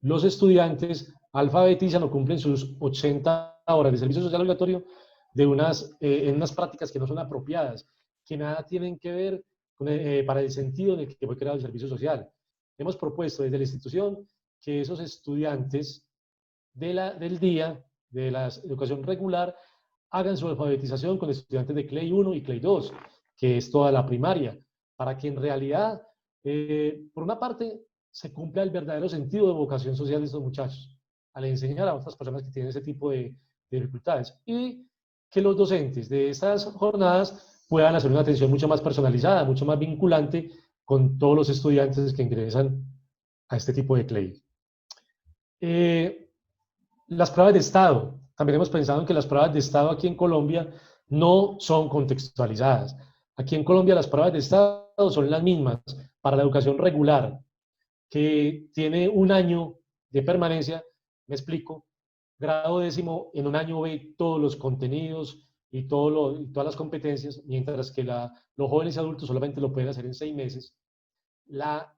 los estudiantes alfabetizan o cumplen sus 80 horas de servicio social obligatorio en unas prácticas que no son apropiadas, que nada tienen que ver para el sentido en el que fue creado el servicio social. Hemos propuesto desde la institución que esos estudiantes del día, de la educación regular, hagan su alfabetización con estudiantes de CLEI 1 y CLEI 2, que es toda la primaria, para que en realidad, por una parte, se cumpla el verdadero sentido de vocación social de estos muchachos, al enseñar a otras personas que tienen ese tipo de dificultades, y que los docentes de estas jornadas puedan hacer una atención mucho más personalizada, mucho más vinculante con todos los estudiantes que ingresan a este tipo de CLEI. Las pruebas de estado. También hemos pensado en que las pruebas de estado aquí en Colombia no son contextualizadas. Aquí en Colombia las pruebas de estado son las mismas para la educación regular, que tiene un año de permanencia. Me explico. Grado décimo, en un año ve todos los contenidos y todas las competencias, mientras que los jóvenes y adultos solamente lo pueden hacer en 6 meses. La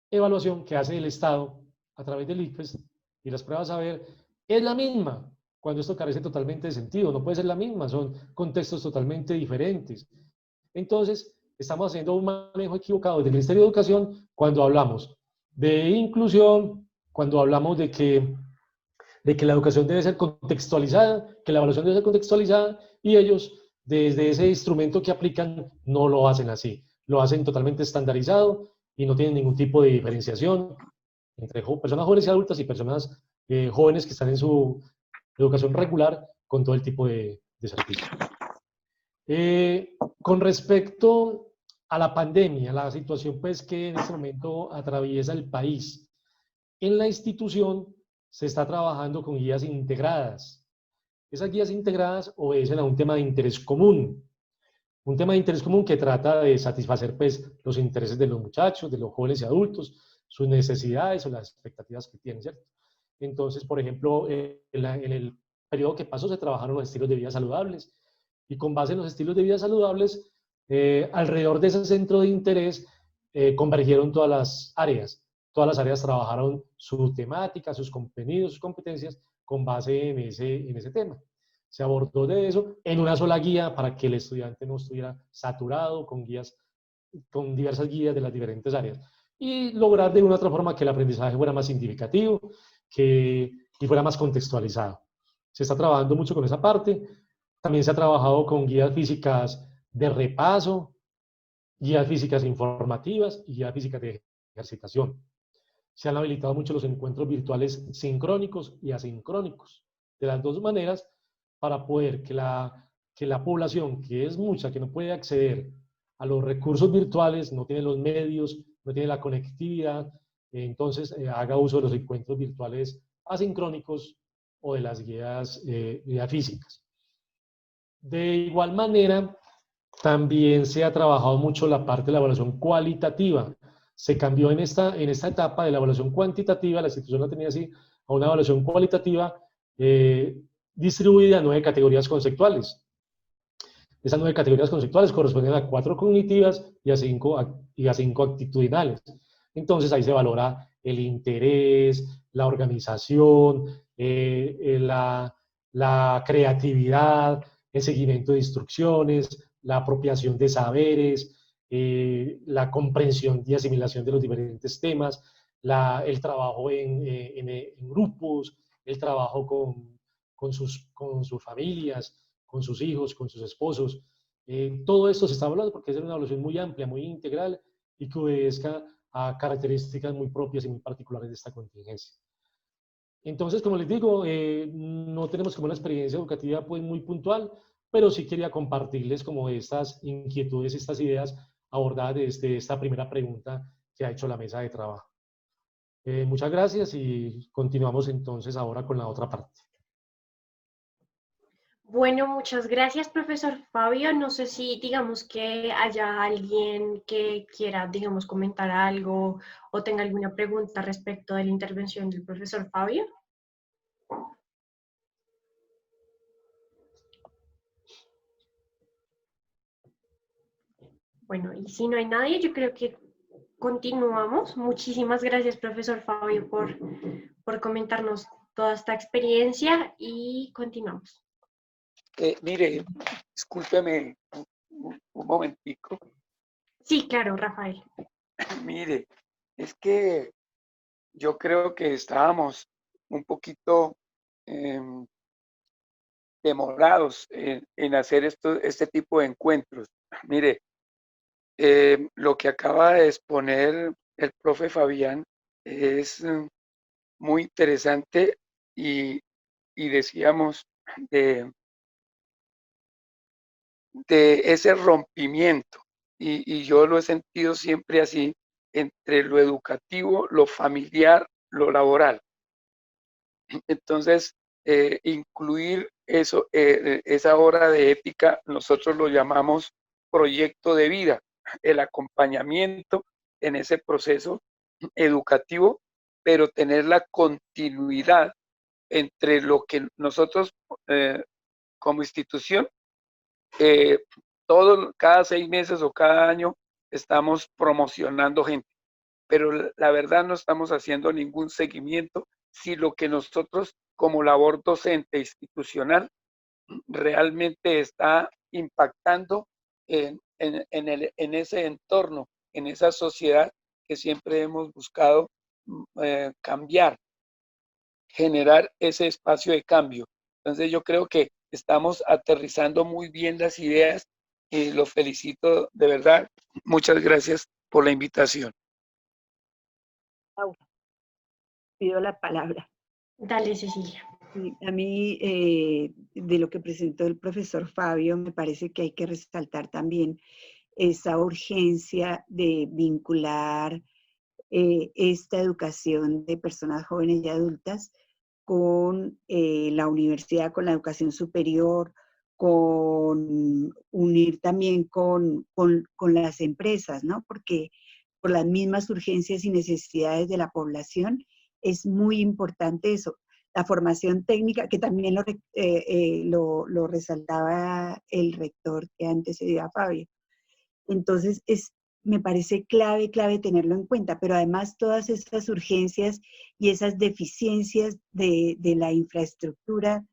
evaluación que hace el Estado a través del ICFES y las pruebas a ver es la misma, cuando esto carece totalmente de sentido, no puede ser la misma, son contextos totalmente diferentes. Entonces, estamos haciendo un manejo equivocado del Ministerio de Educación cuando hablamos de inclusión, cuando hablamos de que la educación debe ser contextualizada, que la evaluación debe ser contextualizada, y ellos, desde ese instrumento que aplican, no lo hacen así. Lo hacen totalmente estandarizado y no tienen ningún tipo de diferenciación entre personas jóvenes y adultas y personas jóvenes que están en su educación regular con todo el tipo de servicios. Con respecto a la pandemia, la situación pues que en este momento atraviesa el país, en la institución se está trabajando con guías integradas. Esas guías integradas obedecen a un tema de interés común. Un tema de interés común que trata de satisfacer pues, los intereses de los muchachos, de los jóvenes y adultos, sus necesidades o las expectativas que tienen, ¿cierto? Entonces, por ejemplo, en el periodo que pasó se trabajaron los estilos de vida saludables, y con base en los estilos de vida saludables, alrededor de ese centro de interés convergieron todas las áreas. Todas las áreas trabajaron su temática, sus contenidos, sus competencias con base en ese tema. Se abordó de eso en una sola guía para que el estudiante no estuviera saturado con guías, con diversas guías de las diferentes áreas, y lograr de una u otra forma que el aprendizaje fuera más significativo y fuera más contextualizado. Se está trabajando mucho con esa parte. También se ha trabajado con guías físicas de repaso, guías físicas informativas y guías físicas de ejercitación. Se han habilitado mucho los encuentros virtuales sincrónicos y asincrónicos, de las dos maneras, para poder que la población, que es mucha, que no puede acceder a los recursos virtuales, no tiene los medios, no tiene la conectividad, entonces haga uso de los encuentros virtuales asincrónicos o de las guías físicas. De igual manera, también se ha trabajado mucho la parte de la evaluación cualitativa. Se cambió en esta etapa de la evaluación cuantitativa, la institución la tenía así, a una evaluación cualitativa distribuida en 9 categorías conceptuales. Esas 9 categorías conceptuales corresponden a 4 cognitivas y a 5 actitudinales. Entonces ahí se valora el interés, la organización, la creatividad, el seguimiento de instrucciones, la apropiación de saberes, la comprensión y asimilación de los diferentes temas, el trabajo en grupos, el trabajo con sus familias, con sus hijos, con sus esposos. Todo esto se está hablando porque es una evaluación muy amplia, muy integral, y que obedezca a características muy propias y muy particulares de esta contingencia. Entonces, como les digo, no tenemos como una experiencia educativa pues muy puntual, pero sí quería compartirles como estas inquietudes, estas ideas abordadas desde esta primera pregunta que ha hecho la mesa de trabajo. Muchas gracias y continuamos entonces ahora con la otra parte. Bueno, muchas gracias, profesor Fabio. No sé si, digamos, que haya alguien que quiera, digamos, comentar algo o tenga alguna pregunta respecto de la intervención del profesor Fabio. Bueno, y si no hay nadie, yo creo que continuamos. Muchísimas gracias, profesor Fabio, por comentarnos toda esta experiencia, y continuamos. Mire, discúlpeme un momentico. Sí, claro, Rafael. Mire, es que yo creo que estábamos un poquito demorados en hacer este tipo de encuentros. Mire, lo que acaba de exponer el profe Fabián es muy interesante, y decíamos de ese rompimiento, y yo lo he sentido siempre así, entre lo educativo, lo familiar, lo laboral. Entonces, incluir eso, esa hora de ética, nosotros lo llamamos proyecto de vida, el acompañamiento en ese proceso educativo, pero tener la continuidad entre lo que nosotros como institución, cada 6 meses o cada año estamos promocionando gente, pero la verdad no estamos haciendo ningún seguimiento si lo que nosotros como labor docente institucional realmente está impactando en ese entorno, en esa sociedad que siempre hemos buscado cambiar, generar ese espacio de cambio. Entonces yo creo que estamos aterrizando muy bien las ideas y los felicito de verdad. Muchas gracias por la invitación. Laura, pido la palabra. Dale, Cecilia. Sí, a mí, de lo que presentó el profesor Fabio, me parece que hay que resaltar también esa urgencia de vincular esta educación de personas jóvenes y adultas con la universidad, con la educación superior, con unir también con las empresas, ¿no? Porque por las mismas urgencias y necesidades de la población es muy importante eso. La formación técnica, que también lo resaltaba el rector que antecedió a Fabio. Entonces, me parece clave tenerlo en cuenta, pero además todas esas urgencias y esas deficiencias de la infraestructura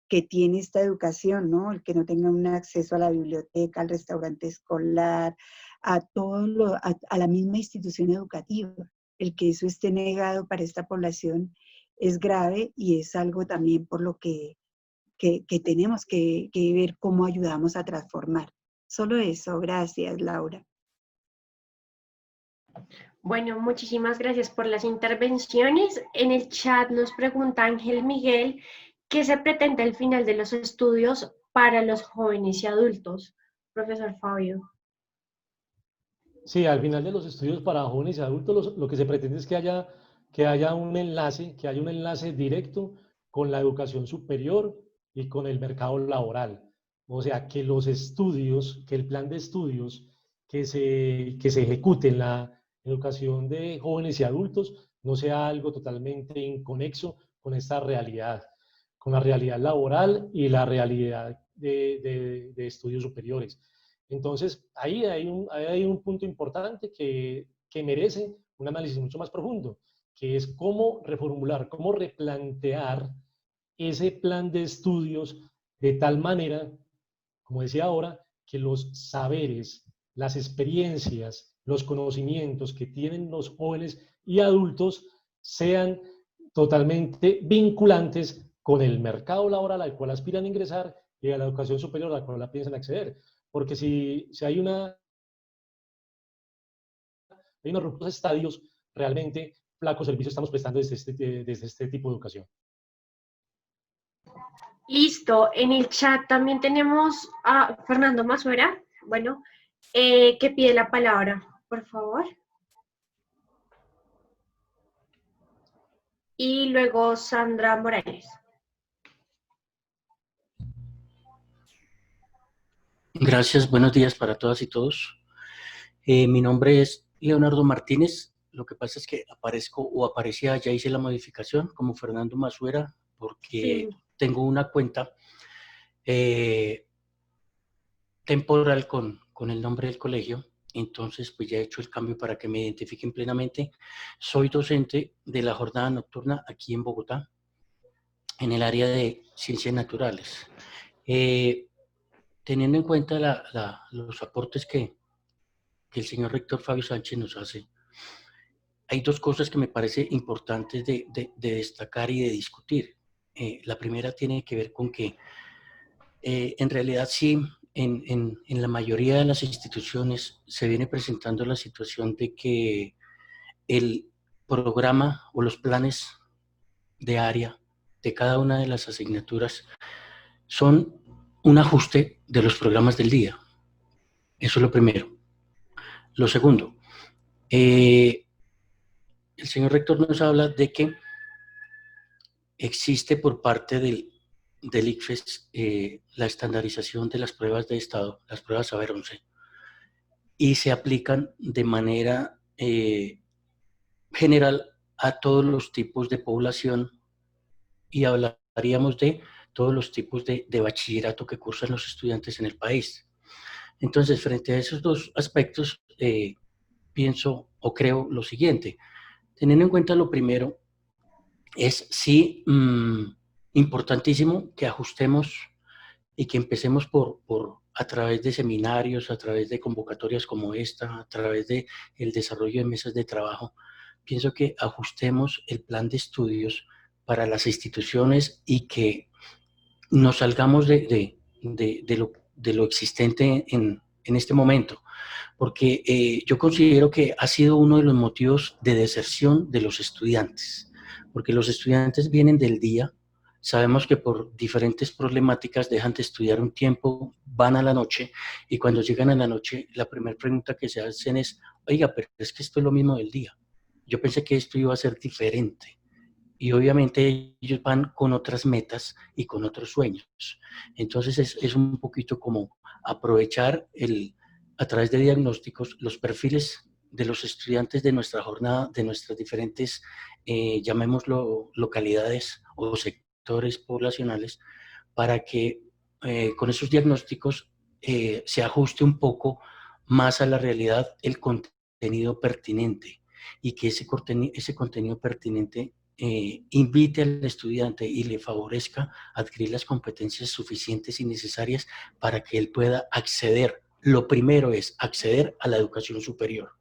que tiene esta educación, ¿no? El que no tenga un acceso a la biblioteca, al restaurante escolar, a la misma institución educativa. El que eso esté negado para esta población es grave y es algo también por lo que tenemos que ver cómo ayudamos a transformar. Solo eso. Gracias, Laura. Bueno, muchísimas gracias por las intervenciones. En el chat nos pregunta Ángel Miguel, ¿qué se pretende al final de los estudios para los jóvenes y adultos? Profesor Fabio. Sí, al final de los estudios para jóvenes y adultos lo que se pretende es que haya un enlace directo con la educación superior y con el mercado laboral. O sea, que el plan de estudios que se ejecute en la educación de jóvenes y adultos no sea algo totalmente inconexo con esta realidad, con la realidad laboral y la realidad de estudios superiores. Entonces, ahí hay un punto importante que merece un análisis mucho más profundo, que es cómo reformular, cómo replantear ese plan de estudios de tal manera, como decía ahora, que los saberes, las experiencias, los conocimientos que tienen los jóvenes y adultos sean totalmente vinculantes con el mercado laboral al cual aspiran a ingresar y a la educación superior a la cual piensan acceder. Porque si hay unos ruptos estadios, realmente flaco servicio estamos prestando desde este tipo de educación. Listo, en el chat también tenemos a Fernando Masuera, bueno, que pide la palabra, por favor. Y luego Sandra Morales. Gracias, buenos días para todas y todos. Mi nombre es Leonardo Martínez. Lo que pasa es que aparecía, ya hice la modificación como Fernando Masuera, porque tengo una cuenta temporal con el nombre del colegio. Entonces, pues ya he hecho el cambio para que me identifiquen plenamente. Soy docente de la jornada nocturna aquí en Bogotá, en el área de ciencias naturales. Teniendo en cuenta los aportes que el señor rector Fabio Sánchez nos hace, hay dos cosas que me parece importantes de destacar y de discutir. La primera tiene que ver con que en realidad sí, en la mayoría de las instituciones se viene presentando la situación de que el programa o los planes de área de cada una de las asignaturas son un ajuste de los programas del día. Eso es lo primero. Lo segundo, el señor rector nos habla de que existe por parte del ICFES la estandarización de las pruebas de estado, las pruebas Saber 11, y se aplican de manera general a todos los tipos de población, y hablaríamos de todos los tipos de bachillerato que cursan los estudiantes en el país. Entonces, frente a esos dos aspectos, pienso o creo lo siguiente. Teniendo en cuenta lo primero, es sí importantísimo que ajustemos y que empecemos a través de seminarios, a través de convocatorias como esta, a través del desarrollo de mesas de trabajo. Pienso que ajustemos el plan de estudios para las instituciones y que nos salgamos de lo existente en este momento, porque yo considero que ha sido uno de los motivos de deserción de los estudiantes, porque los estudiantes vienen del día, sabemos que por diferentes problemáticas dejan de estudiar un tiempo, van a la noche, y cuando llegan a la noche, la primera pregunta que se hacen es, oiga, pero es que esto es lo mismo del día. Yo pensé que esto iba a ser diferente. Y obviamente ellos van con otras metas y con otros sueños. Entonces es un poquito como aprovechar a través de diagnósticos los perfiles de los estudiantes de nuestra jornada, de nuestras diferentes, llamémoslo, localidades o sectores poblacionales, para que con esos diagnósticos se ajuste un poco más a la realidad el contenido pertinente, y que ese contenido pertinente invite al estudiante y le favorezca adquirir las competencias suficientes y necesarias para que él pueda acceder. Lo primero es acceder a la educación superior,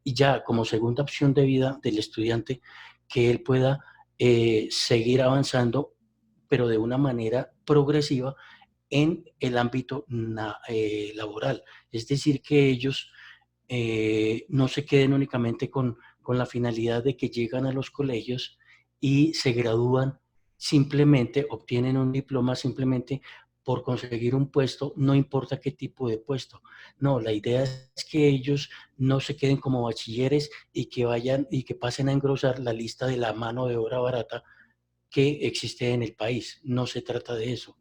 y ya como segunda opción de vida del estudiante, que él pueda seguir avanzando, pero de una manera progresiva en el ámbito laboral. Es decir, que ellos no se queden únicamente con la finalidad de que llegan a los colegios y se gradúan simplemente, obtienen un diploma simplemente por conseguir un puesto, no importa qué tipo de puesto. No, la idea es que ellos no se queden como bachilleres y que vayan y que pasen a engrosar la lista de la mano de obra barata que existe en el país. No se trata de eso.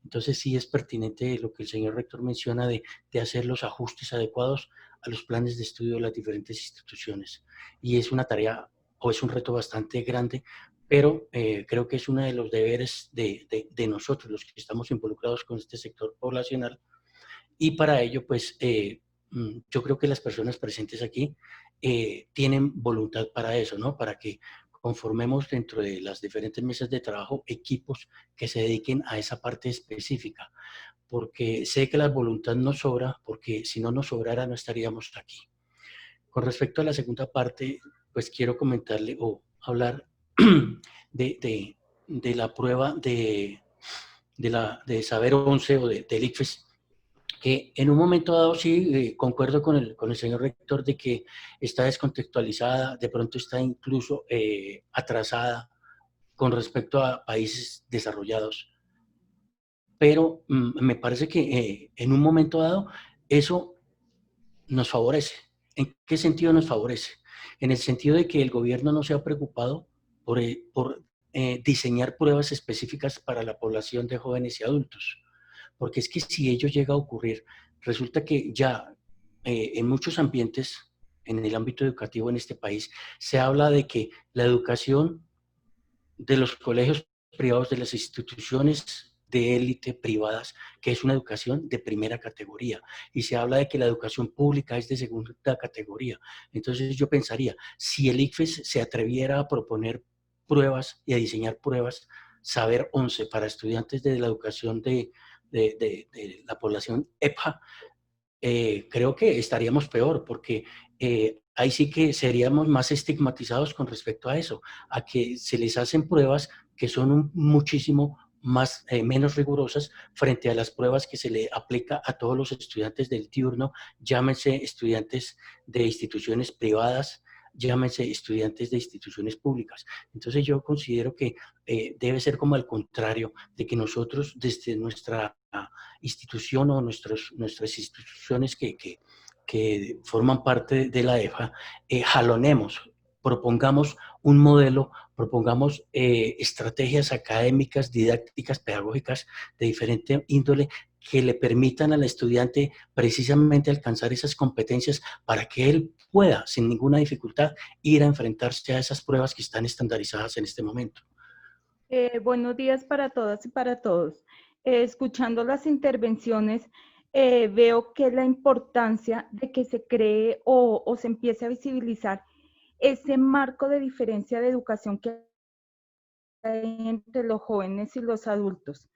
Entonces sí es pertinente lo que el señor rector menciona de hacer los ajustes adecuados a los planes de estudio de las diferentes instituciones. Y es una tarea o es un reto bastante grande, pero creo que es uno de los deberes de nosotros, los que estamos involucrados con este sector poblacional. Y para ello, pues, yo creo que las personas presentes aquí tienen voluntad para eso, ¿no? Para que conformemos dentro de las diferentes mesas de trabajo equipos que se dediquen a esa parte específica, porque sé que la voluntad nos sobra, porque si no nos sobrara no estaríamos aquí. Con respecto a la segunda parte, pues quiero comentarle o hablar de la prueba de Saber 11 o del ICFES, que en un momento dado sí concuerdo con el señor rector de que está descontextualizada, de pronto está incluso atrasada con respecto a países desarrollados, pero me parece que en un momento dado eso nos favorece. ¿En qué sentido nos favorece? En el sentido de que el gobierno no se ha preocupado por diseñar pruebas específicas para la población de jóvenes y adultos. Porque es que si ello llega a ocurrir, resulta que ya en muchos ambientes, en el ámbito educativo en este país, se habla de que la educación de los colegios privados, de las instituciones de élite privadas, que es una educación de primera categoría, y se habla de que la educación pública es de segunda categoría. Entonces yo pensaría, si el ICFES se atreviera a proponer pruebas y a diseñar pruebas Saber 11 para estudiantes de la educación de la población EPA, creo que estaríamos peor, porque ahí sí que seríamos más estigmatizados con respecto a eso, a que se les hacen pruebas que son muchísimo menos rigurosas frente a las pruebas que se le aplica a todos los estudiantes del diurno, llámense estudiantes de instituciones privadas, llámense estudiantes de instituciones públicas. Entonces yo considero que debe ser como al contrario, de que nosotros desde nuestra institución o nuestras instituciones que forman parte de la EFA, jalonemos, propongamos un modelo, propongamos estrategias académicas, didácticas, pedagógicas de diferente índole que le permitan al estudiante precisamente alcanzar esas competencias para que él pueda, sin ninguna dificultad, ir a enfrentarse a esas pruebas que están estandarizadas en este momento. Buenos días para todas y para todos. Escuchando las intervenciones, veo que la importancia de que se cree o se empiece a visibilizar ese marco de diferencia de educación que hay entre los jóvenes y los adultos.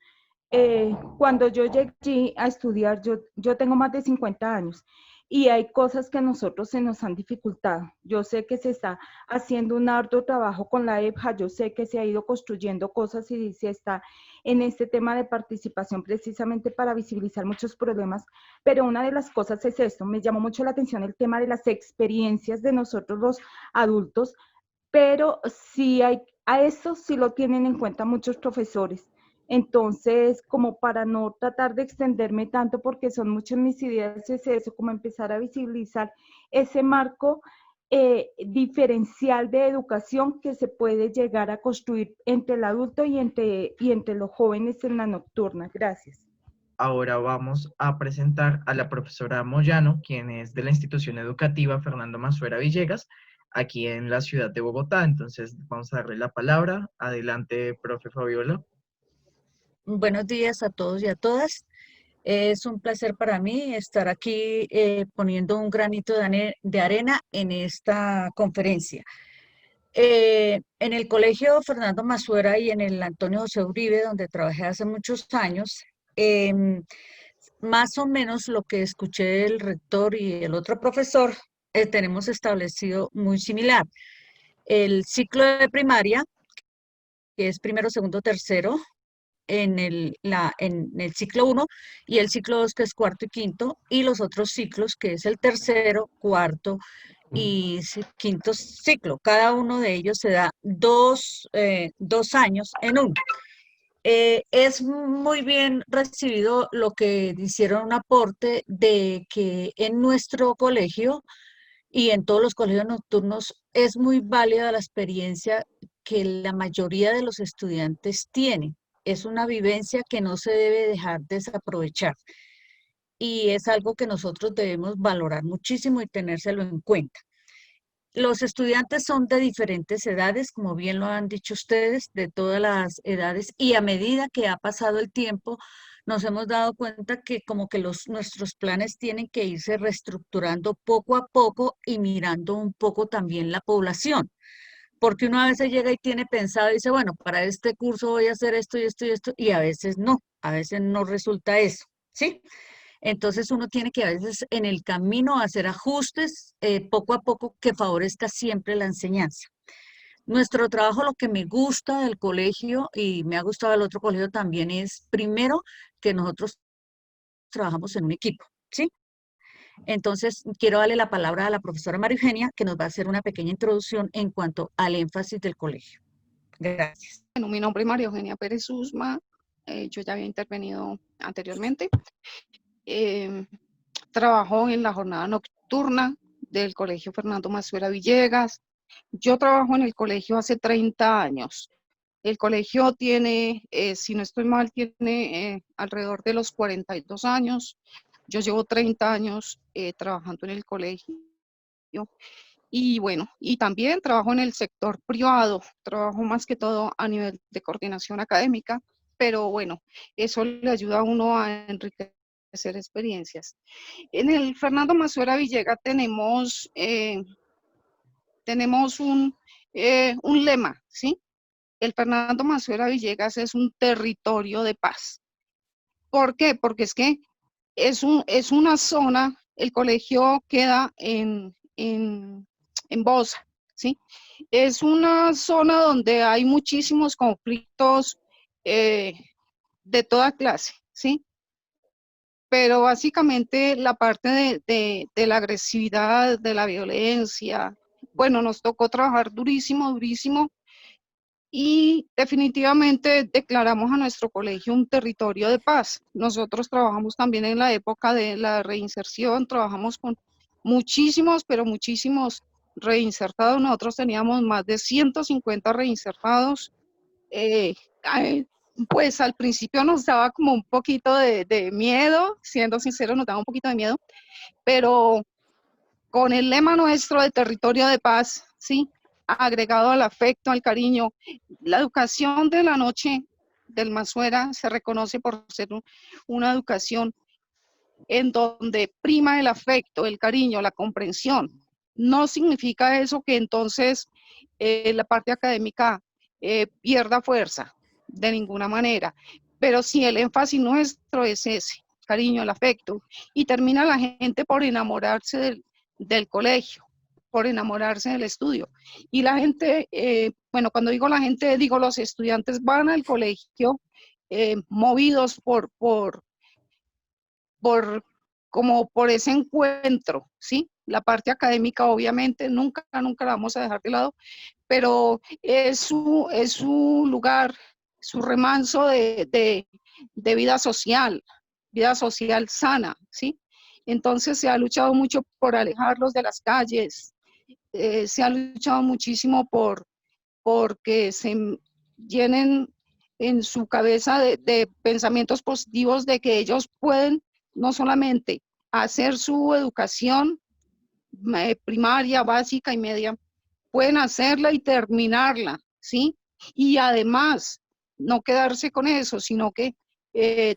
Cuando yo llegué a estudiar, yo tengo más de 50 años y hay cosas que a nosotros se nos han dificultado. Yo sé que se está haciendo un arduo trabajo con la EPJA, yo sé que se ha ido construyendo cosas y se está en este tema de participación precisamente para visibilizar muchos problemas, pero una de las cosas es esto, me llamó mucho la atención el tema de las experiencias de nosotros los adultos, pero sí a eso sí lo tienen en cuenta muchos profesores. Entonces, como para no tratar de extenderme tanto, porque son muchas mis ideas, es eso, como empezar a visibilizar ese marco diferencial de educación que se puede llegar a construir entre el adulto y entre los jóvenes en la nocturna. Gracias. Ahora vamos a presentar a la profesora Moyano, quien es de la institución educativa Fernando Masuera Villegas, aquí en la ciudad de Bogotá. Entonces, vamos a darle la palabra. Adelante, profe Fabiola. Buenos días a todos y a todas. Es un placer para mí estar aquí poniendo un granito de arena en esta conferencia. En el Colegio Fernando Masuera y en el Antonio José Uribe, donde trabajé hace muchos años, más o menos lo que escuché del rector y el otro profesor, tenemos establecido muy similar. El ciclo de primaria, que es primero, segundo, tercero, en el ciclo 1 y el ciclo 2 que es cuarto y quinto, y los otros ciclos que es el tercero, cuarto y quinto ciclo. Cada uno de ellos se da dos años en uno. Es muy bien recibido lo que hicieron un aporte de que en nuestro colegio y en todos los colegios nocturnos es muy válida la experiencia que la mayoría de los estudiantes tienen. Es una vivencia que no se debe dejar desaprovechar y es algo que nosotros debemos valorar muchísimo y tenérselo en cuenta. Los estudiantes son de diferentes edades, como bien lo han dicho ustedes, de todas las edades, y a medida que ha pasado el tiempo, nos hemos dado cuenta que como que nuestros planes tienen que irse reestructurando poco a poco y mirando un poco también la población. Porque uno a veces llega y tiene pensado y dice, bueno, para este curso voy a hacer esto y esto y esto, y a veces no resulta eso, ¿sí? Entonces uno tiene que a veces en el camino hacer ajustes poco a poco que favorezca siempre la enseñanza. Nuestro trabajo, lo que me gusta del colegio y me ha gustado del otro colegio también es, primero, que nosotros trabajamos en un equipo, ¿sí? Entonces, quiero darle la palabra a la profesora María Eugenia, que nos va a hacer una pequeña introducción en cuanto al énfasis del colegio. Gracias. Bueno, mi nombre es María Eugenia Pérez Usma. Yo ya había intervenido anteriormente. Trabajo en la jornada nocturna del Colegio Fernando Masuera Villegas. Yo trabajo en el colegio hace 30 años. El colegio tiene, si no estoy mal, tiene alrededor de los 42 años. Yo llevo 30 años trabajando en el colegio. Y bueno, y también trabajo en el sector privado. Trabajo más que todo a nivel de coordinación académica, pero bueno, eso le ayuda a uno a enriquecer experiencias. En el Fernando Masuera Villegas tenemos un lema, ¿sí? El Fernando Masuera Villegas es un territorio de paz. ¿Por qué? Porque es que es una zona, el colegio queda en Bosa, ¿sí? Es una zona donde hay muchísimos conflictos de toda clase, ¿sí? Pero básicamente la parte de la agresividad, de la violencia, bueno, nos tocó trabajar durísimo, y definitivamente declaramos a nuestro colegio un territorio de paz. Nosotros trabajamos también en la época de la reinserción, trabajamos con muchísimos, pero muchísimos reinsertados. Nosotros teníamos más de 150 reinsertados. Pues al principio nos daba como un poquito de miedo, siendo sincero, nos daba un poquito de miedo, pero con el lema nuestro de territorio de paz, ¿sí? Agregado al afecto, al cariño, la educación de la noche del Masuera se reconoce por ser una educación en donde prima el afecto, el cariño, la comprensión. No significa eso que entonces la parte académica pierda fuerza, de ninguna manera, pero sí el énfasis nuestro es ese, cariño, el afecto, y termina la gente por enamorarse del colegio, por enamorarse del estudio. Y la gente, bueno, cuando digo la gente, digo los estudiantes van al colegio movidos como por ese encuentro, ¿sí? La parte académica obviamente nunca la vamos a dejar de lado, pero es su lugar, su remanso de vida social sana, ¿sí? Entonces se ha luchado mucho por alejarlos de las calles, se ha luchado muchísimo porque se llenen en su cabeza de pensamientos positivos de que ellos pueden no solamente hacer su educación primaria, básica y media, pueden hacerla y terminarla, ¿sí? Y además, no quedarse con eso, sino que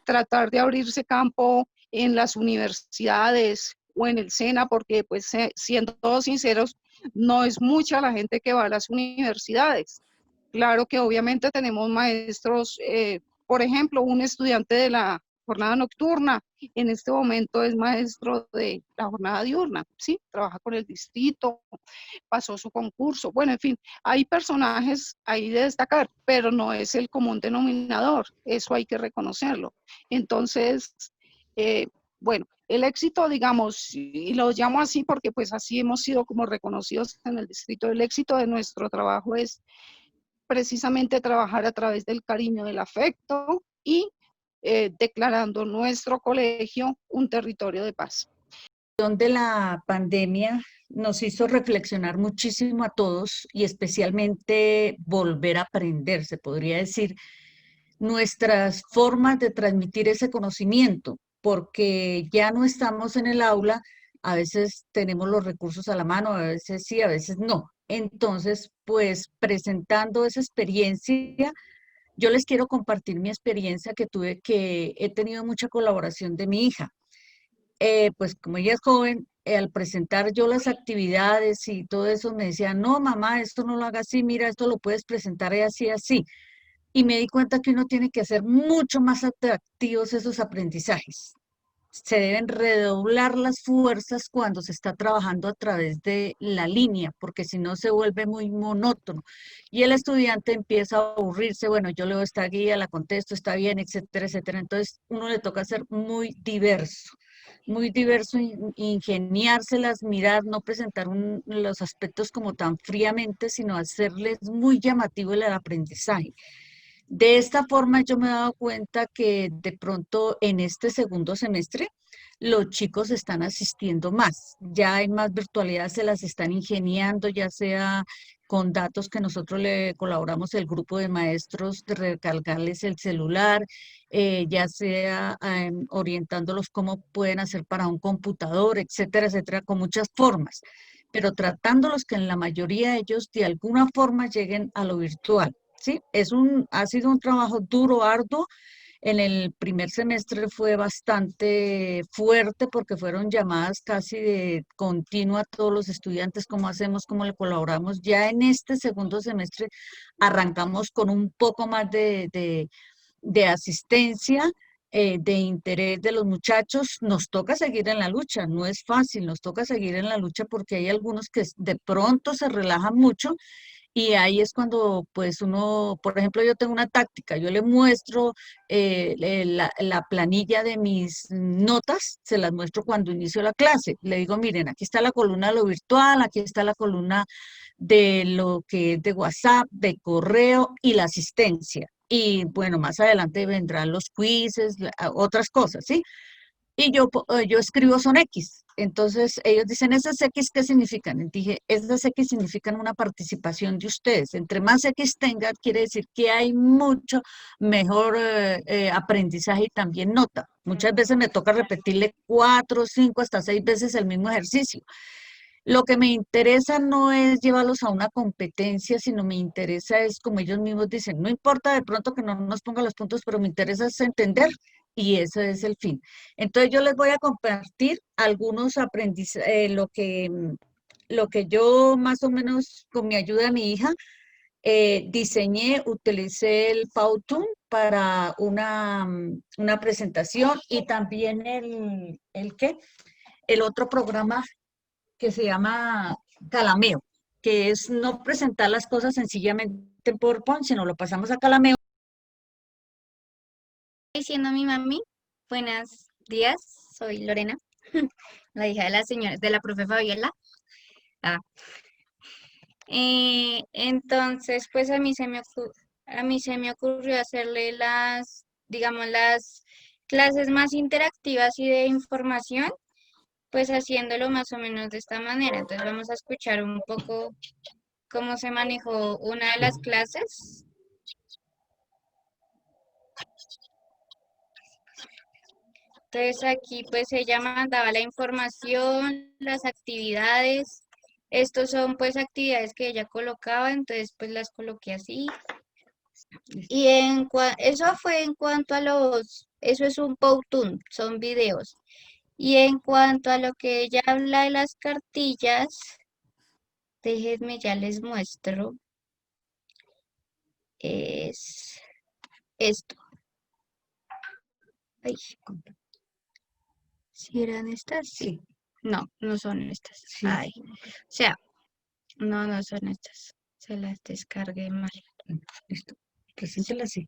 tratar de abrirse campo en las universidades o en el SENA, porque pues siendo todos sinceros, no es mucha la gente que va a las universidades. Claro que obviamente tenemos maestros, por ejemplo, un estudiante de la jornada nocturna, en este momento es maestro de la jornada diurna, ¿sí? Trabaja con el distrito, pasó su concurso, bueno, en fin, hay personajes ahí de destacar, pero no es el común denominador, eso hay que reconocerlo. Entonces, bueno, el éxito, digamos, y lo llamo así porque pues así hemos sido como reconocidos en el distrito, el éxito de nuestro trabajo es precisamente trabajar a través del cariño, del afecto y declarando nuestro colegio un territorio de paz. De la pandemia nos hizo reflexionar muchísimo a todos y especialmente volver a aprender, se podría decir, nuestras formas de transmitir ese conocimiento, porque ya no estamos en el aula, a veces tenemos los recursos a la mano, a veces sí, a veces no. Entonces, pues presentando esa experiencia, yo les quiero compartir mi experiencia que tuve, que he tenido mucha colaboración de mi hija. Pues como ella es joven, al presentar yo las actividades y todo eso, me decía, no, mamá, esto no lo hagas así, mira, esto lo puedes presentar así, así. Y me di cuenta que uno tiene que hacer mucho más atractivos esos aprendizajes. Se deben redoblar las fuerzas cuando se está trabajando a través de la línea, porque si no se vuelve muy monótono. Y el estudiante empieza a aburrirse, bueno, yo leo esta guía, la contesto, está bien, etcétera, etcétera. Entonces, uno le toca ser muy diverso, ingeniárselas, mirar, no presentar los aspectos como tan fríamente, sino hacerles muy llamativo el aprendizaje. De esta forma yo me he dado cuenta que de pronto en este segundo semestre los chicos están asistiendo más, ya hay más virtualidad, se las están ingeniando, ya sea con datos que nosotros le colaboramos el grupo de maestros, de recargarles el celular, ya sea orientándolos cómo pueden hacer para un computador, etcétera, etcétera, con muchas formas, pero tratándolos que en la mayoría de ellos de alguna forma lleguen a lo virtual. Sí, ha sido un trabajo duro, arduo. En el primer semestre fue bastante fuerte porque fueron llamadas casi de continua a todos los estudiantes, cómo hacemos, cómo le colaboramos. Ya en este segundo semestre arrancamos con un poco más de asistencia, de interés de los muchachos. Nos toca seguir en la lucha, no es fácil, nos toca seguir en la lucha porque hay algunos que de pronto se relajan mucho. Y ahí es cuando, pues uno, por ejemplo, yo tengo una táctica, yo le muestro la planilla de mis notas, se las muestro cuando inicio la clase. Le digo, miren, aquí está la columna de lo virtual, aquí está la columna de lo que es de WhatsApp, de correo y la asistencia. Y bueno, más adelante vendrán los quizzes, otras cosas, ¿sí? Y yo escribo son X. Entonces ellos dicen, ¿esas X qué significan? Y dije, esas X significan una participación de ustedes. Entre más X tenga, quiere decir que hay mucho mejor aprendizaje y también nota. Muchas veces me toca repetirle 4, 5, hasta 6 veces el mismo ejercicio. Lo que me interesa no es llevarlos a una competencia, sino me interesa es, como ellos mismos dicen, no importa de pronto que no nos pongan los puntos, pero me interesa es entender y ese es el fin. Entonces yo les voy a compartir algunos aprendizajes, lo que yo más o menos con mi ayuda de mi hija diseñé, utilicé el Powtoon para una presentación y también el otro programa que se llama Calameo, que es no presentar las cosas sencillamente en PowerPoint, sino lo pasamos a Calameo. Diciendo mi mami, buenos días, soy Lorena, la hija de la señora, de la profe Fabiola. Entonces, pues a mí se me ocurrió hacerle digamos, las clases más interactivas y de información, pues haciéndolo más o menos de esta manera. Entonces vamos a escuchar un poco cómo se manejó una de las clases. Entonces aquí pues ella mandaba la información, las actividades. Estos son pues actividades que ella colocaba, entonces pues las coloqué así. Y eso fue en cuanto a eso es un Powtoon, son videos. Y en cuanto a lo que ella habla de las cartillas, déjenme ya les muestro. Es esto. Ay, ¿si eran estas? Sí. No, no son estas. Sí. Ay, o sea, no son estas. Se las descargué mal. Listo. Preséntela así.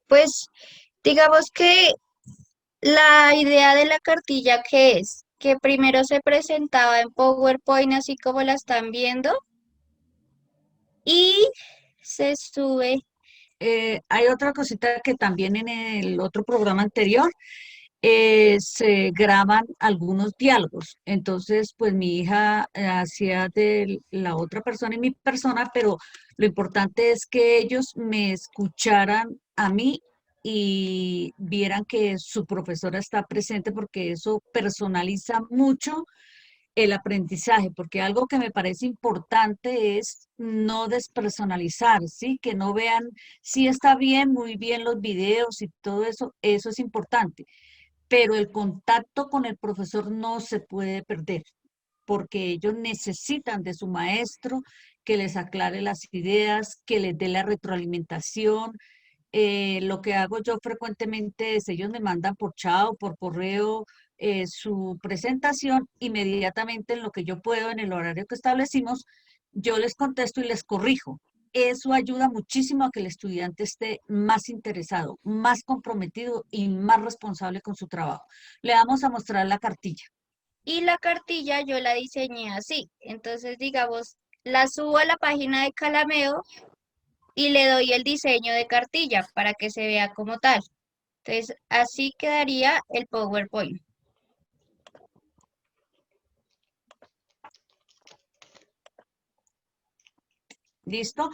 Pues, digamos que la idea de la cartilla, ¿qué es? Que primero se presentaba en PowerPoint, así como la están viendo, y se sube. Hay otra cosita que también en el otro programa anterior se graban algunos diálogos. Entonces, pues mi hija hacía de la otra persona y mi persona, pero lo importante es que ellos me escucharan a mí y vieran que su profesora está presente porque eso personaliza mucho el aprendizaje, porque algo que me parece importante es no despersonalizar, ¿sí? Que no vean si está bien, muy bien los videos y todo eso, eso es importante, pero el contacto con el profesor no se puede perder, porque ellos necesitan de su maestro que les aclare las ideas, que les dé la retroalimentación. Lo que hago yo frecuentemente es, ellos me mandan por chat o por correo su presentación, inmediatamente en lo que yo puedo, en el horario que establecimos, yo les contesto y les corrijo. Eso ayuda muchísimo a que el estudiante esté más interesado, más comprometido y más responsable con su trabajo. Le vamos a mostrar la cartilla. Y la cartilla yo la diseñé así. Entonces, digamos, la subo a la página de Calameo y le doy el diseño de cartilla para que se vea como tal. Entonces, así quedaría el PowerPoint. ¿Listo?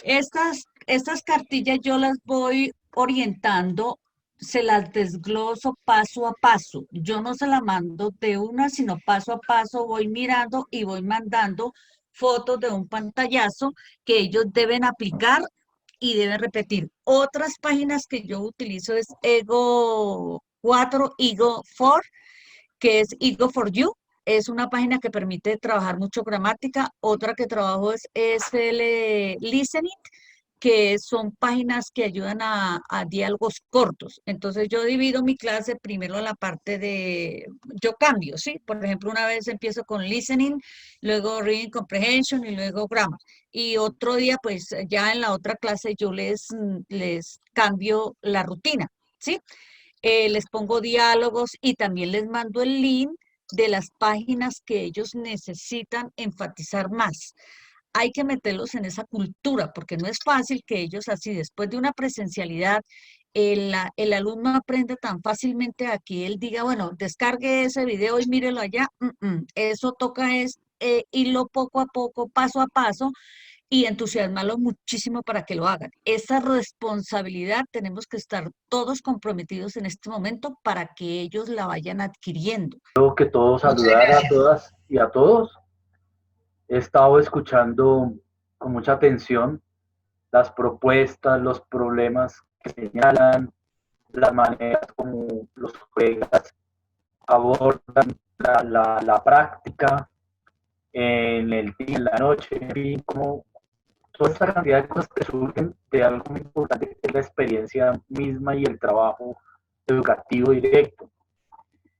Estas cartillas yo las voy orientando, se las desgloso paso a paso. Yo no se la mando de una, sino paso a paso voy mirando y voy mandando fotos de un pantallazo que ellos deben aplicar y deben repetir. Otras páginas que yo utilizo es Ego 4, Ego 4, que es Ego for You. Es una página que permite trabajar mucho gramática. Otra que trabajo es SL Listening, que son páginas que ayudan a diálogos cortos. Entonces yo divido mi clase primero en la parte yo cambio, ¿sí? Por ejemplo, una vez empiezo con listening, luego reading comprehension y luego grammar. Y otro día, pues ya en la otra clase yo les cambio la rutina, ¿sí? Les pongo diálogos y también les mando el link de las páginas que ellos necesitan enfatizar más. Hay que meterlos en esa cultura, porque no es fácil que ellos así, después de una presencialidad el alumno aprende tan fácilmente a que él diga, bueno, descargue ese video y mírelo allá. Eso toca es irlo poco a poco, paso a paso, y entusiasmarlos muchísimo para que lo hagan. Esa responsabilidad tenemos que estar todos comprometidos en este momento para que ellos la vayan adquiriendo. Quiero que todos saludar a todas y a todos. He estado escuchando con mucha atención las propuestas, los problemas que señalan, las maneras como los colegas abordan la práctica en el día, en la noche, en fin, como toda esta cantidad de cosas que surgen de algo muy importante que es la experiencia misma y el trabajo educativo directo.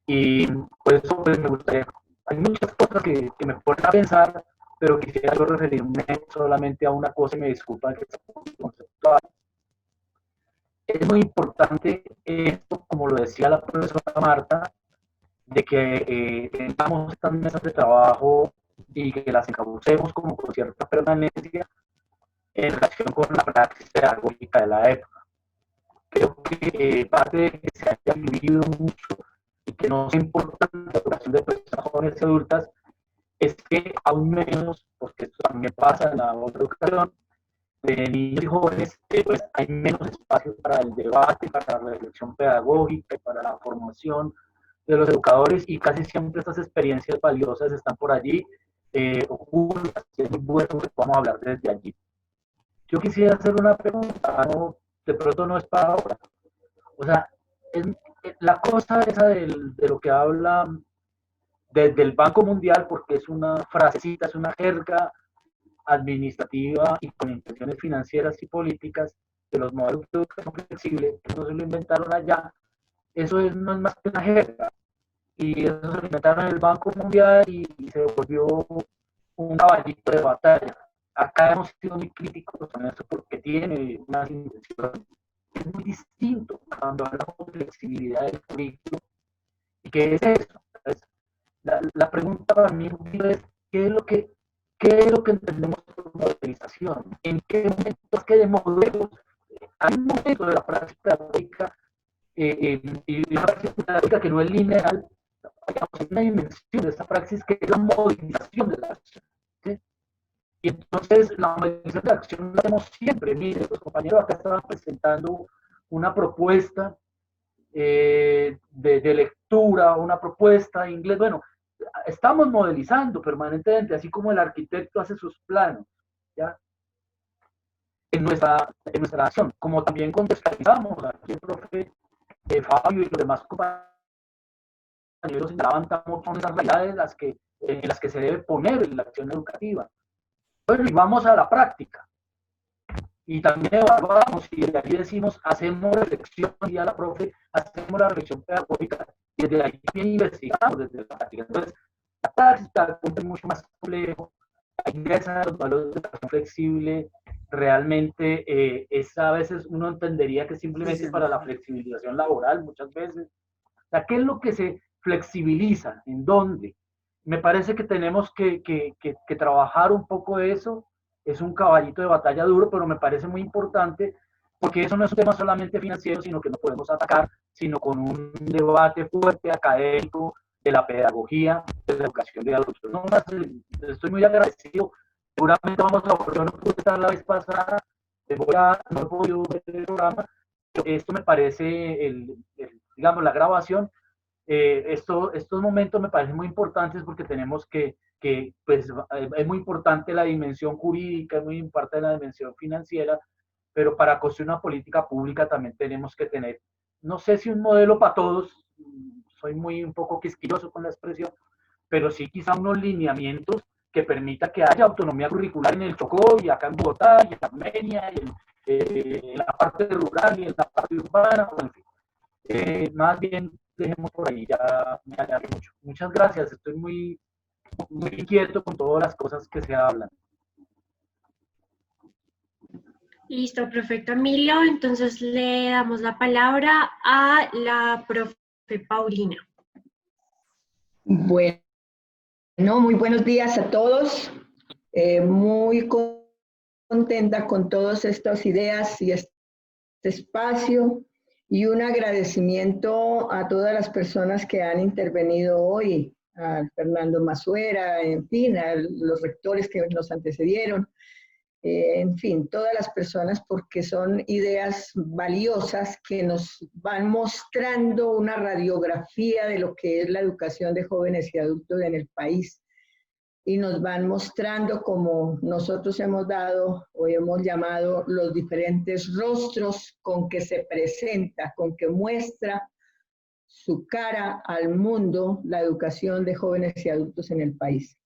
Y por eso pues, me gustaría, hay muchas cosas que me ponen a pensar, pero quisiera yo referirme solamente a una cosa y me disculpa que sea conceptual. Es muy importante esto, como lo decía la profesora Marta, de que tengamos estas mesas de trabajo y que las encaucemos como con cierta permanencia en relación con la praxis pedagógica de la época. Creo que parte de que se haya vivido mucho y que no sea importante la educación de personas jóvenes y adultas es que aún menos, porque esto también pasa en la otra educación, de niños y jóvenes, pues hay menos espacio para el debate, para la reflexión pedagógica, para la formación de los educadores, y casi siempre estas experiencias valiosas están por allí ocultas, y es muy bueno que podamos hablar desde allí. Yo quisiera hacer una pregunta, no, de pronto no es para ahora. O sea, la cosa esa de lo que habla desde el Banco Mundial, porque es una frasecita, es una jerga administrativa y con intenciones financieras y políticas de los modelos de educación flexible, que no se lo inventaron allá, eso no es más que una jerga. Y eso se lo inventaron en el Banco Mundial y se volvió un caballito de batalla. Acá hemos sido muy críticos con eso porque tiene unas intenciones. Es muy distinto cuando hablamos de flexibilidad del currículo. ¿Y qué es eso? Entonces, la pregunta para mí es ¿qué es lo que entendemos por modelización? ¿En qué momentos, qué de modelos? Hay un momento de la práctica pedagógica y una práctica pedagógica que no es lineal. Hay una dimensión de esta praxis que es la modelización de la acción. ¿Sí? Y entonces la modelización de la acción la hacemos siempre. Mire, los compañeros acá estaban presentando una propuesta de lectura, una propuesta de inglés. Bueno, estamos modelizando permanentemente, así como el arquitecto hace sus planos, ¿ya? En nuestra acción, como también contextualizamos aquí el profe Fabio y los demás compañeros señalaban son esas realidades en las que se debe poner la acción educativa. Bueno, y vamos a la práctica. Y también evaluamos y de ahí decimos, hacemos reflexión, y a la profe, hacemos la reflexión pedagógica, y desde ahí también investigamos desde la práctica. Entonces, la práctica es mucho más complejo, ingresa a los valores de educación flexible, realmente a veces uno entendería que simplemente es para la flexibilización laboral, muchas veces. O sea, ¿qué es lo que se flexibiliza? ¿En dónde? Me parece que tenemos que trabajar un poco eso. Es un caballito de batalla duro, pero me parece muy importante porque eso no es un tema solamente financiero, sino que no podemos atacar, sino con un debate fuerte, académico, de la pedagogía, de la educación de adultos. No, estoy muy agradecido. Seguramente vamos a volver, no pude estar la vez pasada, no he podido ver el programa, pero esto me parece, digamos, la grabación, estos momentos me parecen muy importantes porque tenemos que pues, es muy importante la dimensión jurídica, es muy importante la dimensión financiera, pero para construir una política pública también tenemos que tener, no sé si un modelo para todos, soy un poco quisquilloso con la expresión, pero sí quizá unos lineamientos que permita que haya autonomía curricular en el Chocó y acá en Bogotá y en Armenia y en la parte rural y en la parte urbana, en fin. Más bien dejemos por ahí, ya me alargué mucho. Muchas gracias, estoy muy inquieto con todas las cosas que se hablan. Listo, perfecto, Emilio. Entonces le damos la palabra a la profe Paulina. Bueno, muy buenos días a todos. Muy contenta con todas estas ideas y este espacio. Y un agradecimiento a todas las personas que han intervenido hoy, a Fernando Masuera, en fin, a los rectores que nos antecedieron, en fin, todas las personas, porque son ideas valiosas que nos van mostrando una radiografía de lo que es la educación de jóvenes y adultos en el país. Y nos van mostrando, como nosotros hemos dado o hemos llamado, los diferentes rostros con que se presenta, con que muestra su cara al mundo la educación de jóvenes y adultos en el país.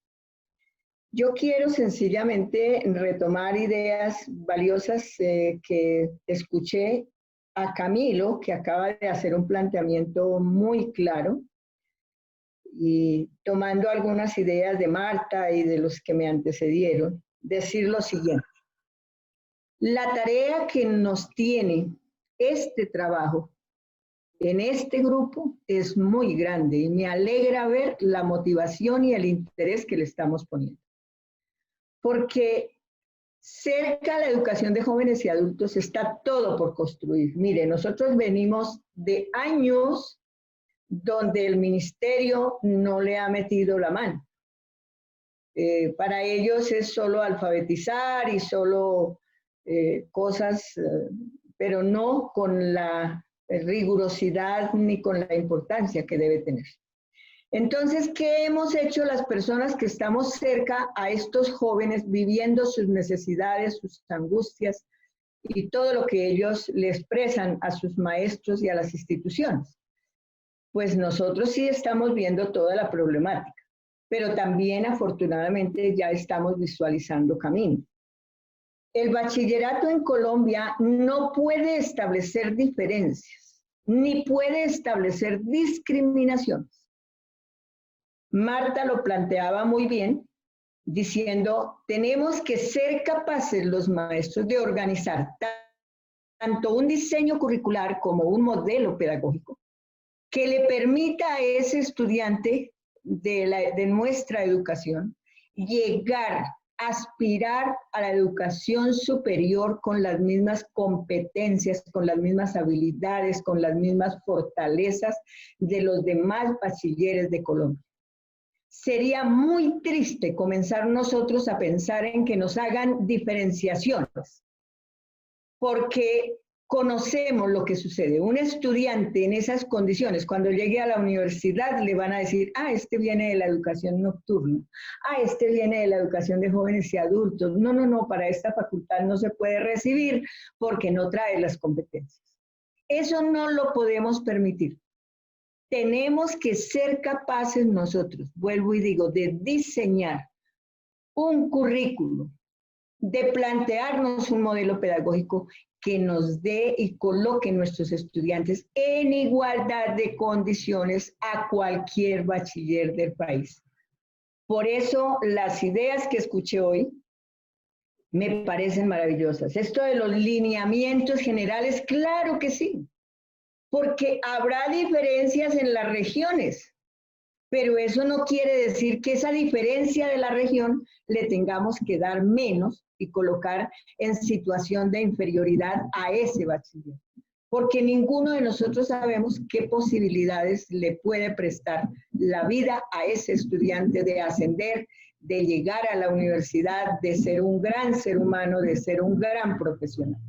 Yo quiero sencillamente retomar ideas valiosas que escuché a Camilo, que acaba de hacer un planteamiento muy claro, y tomando algunas ideas de Marta y de los que me antecedieron, decir lo siguiente. La tarea que nos tiene este trabajo en este grupo es muy grande y me alegra ver la motivación y el interés que le estamos poniendo. Porque cerca a la educación de jóvenes y adultos está todo por construir. Mire, nosotros venimos de años donde el ministerio no le ha metido la mano. Para ellos es solo alfabetizar y solo cosas, pero no con la rigurosidad ni con la importancia que debe tener. Entonces, ¿qué hemos hecho las personas que estamos cerca a estos jóvenes viviendo sus necesidades, sus angustias y todo lo que ellos le expresan a sus maestros y a las instituciones? Pues nosotros sí estamos viendo toda la problemática, pero también afortunadamente ya estamos visualizando camino. El bachillerato en Colombia no puede establecer diferencias, ni puede establecer discriminaciones. Marta lo planteaba muy bien, diciendo, tenemos que ser capaces los maestros de organizar tanto un diseño curricular como un modelo pedagógico que le permita a ese estudiante de nuestra educación llegar, aspirar a la educación superior con las mismas competencias, con las mismas habilidades, con las mismas fortalezas de los demás bachilleres de Colombia. Sería muy triste comenzar nosotros a pensar en que nos hagan diferenciaciones, porque conocemos lo que sucede. Un estudiante en esas condiciones, cuando llegue a la universidad, le van a decir, ah, este viene de la educación nocturna, ah, este viene de la educación de jóvenes y adultos. No, no, no, para esta facultad no se puede recibir porque no trae las competencias. Eso no lo podemos permitir. Tenemos que ser capaces nosotros, vuelvo y digo, de diseñar un currículo, de plantearnos un modelo pedagógico que nos dé y coloque a nuestros estudiantes en igualdad de condiciones a cualquier bachiller del país. Por eso las ideas que escuché hoy me parecen maravillosas. Esto de los lineamientos generales, claro que sí, porque habrá diferencias en las regiones, pero eso no quiere decir que esa diferencia de la región le tengamos que dar menos y colocar en situación de inferioridad a ese bachiller, porque ninguno de nosotros sabemos qué posibilidades le puede prestar la vida a ese estudiante de ascender, de llegar a la universidad, de ser un gran ser humano, de ser un gran profesional.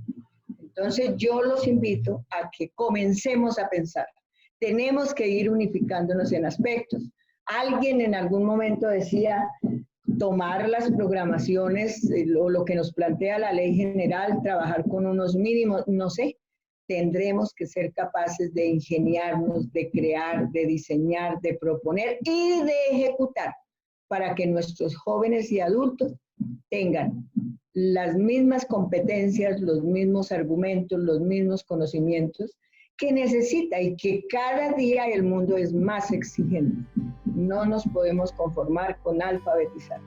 Entonces yo los invito a que comencemos a pensar. Tenemos que ir unificándonos en aspectos. Alguien en algún momento decía, tomar las programaciones, lo que nos plantea la ley general, trabajar con unos mínimos, no sé, tendremos que ser capaces de ingeniarnos, de crear, de diseñar, de proponer y de ejecutar para que nuestros jóvenes y adultos tengan las mismas competencias, los mismos argumentos, los mismos conocimientos que necesita y que cada día el mundo es más exigente. No nos podemos conformar con alfabetizar.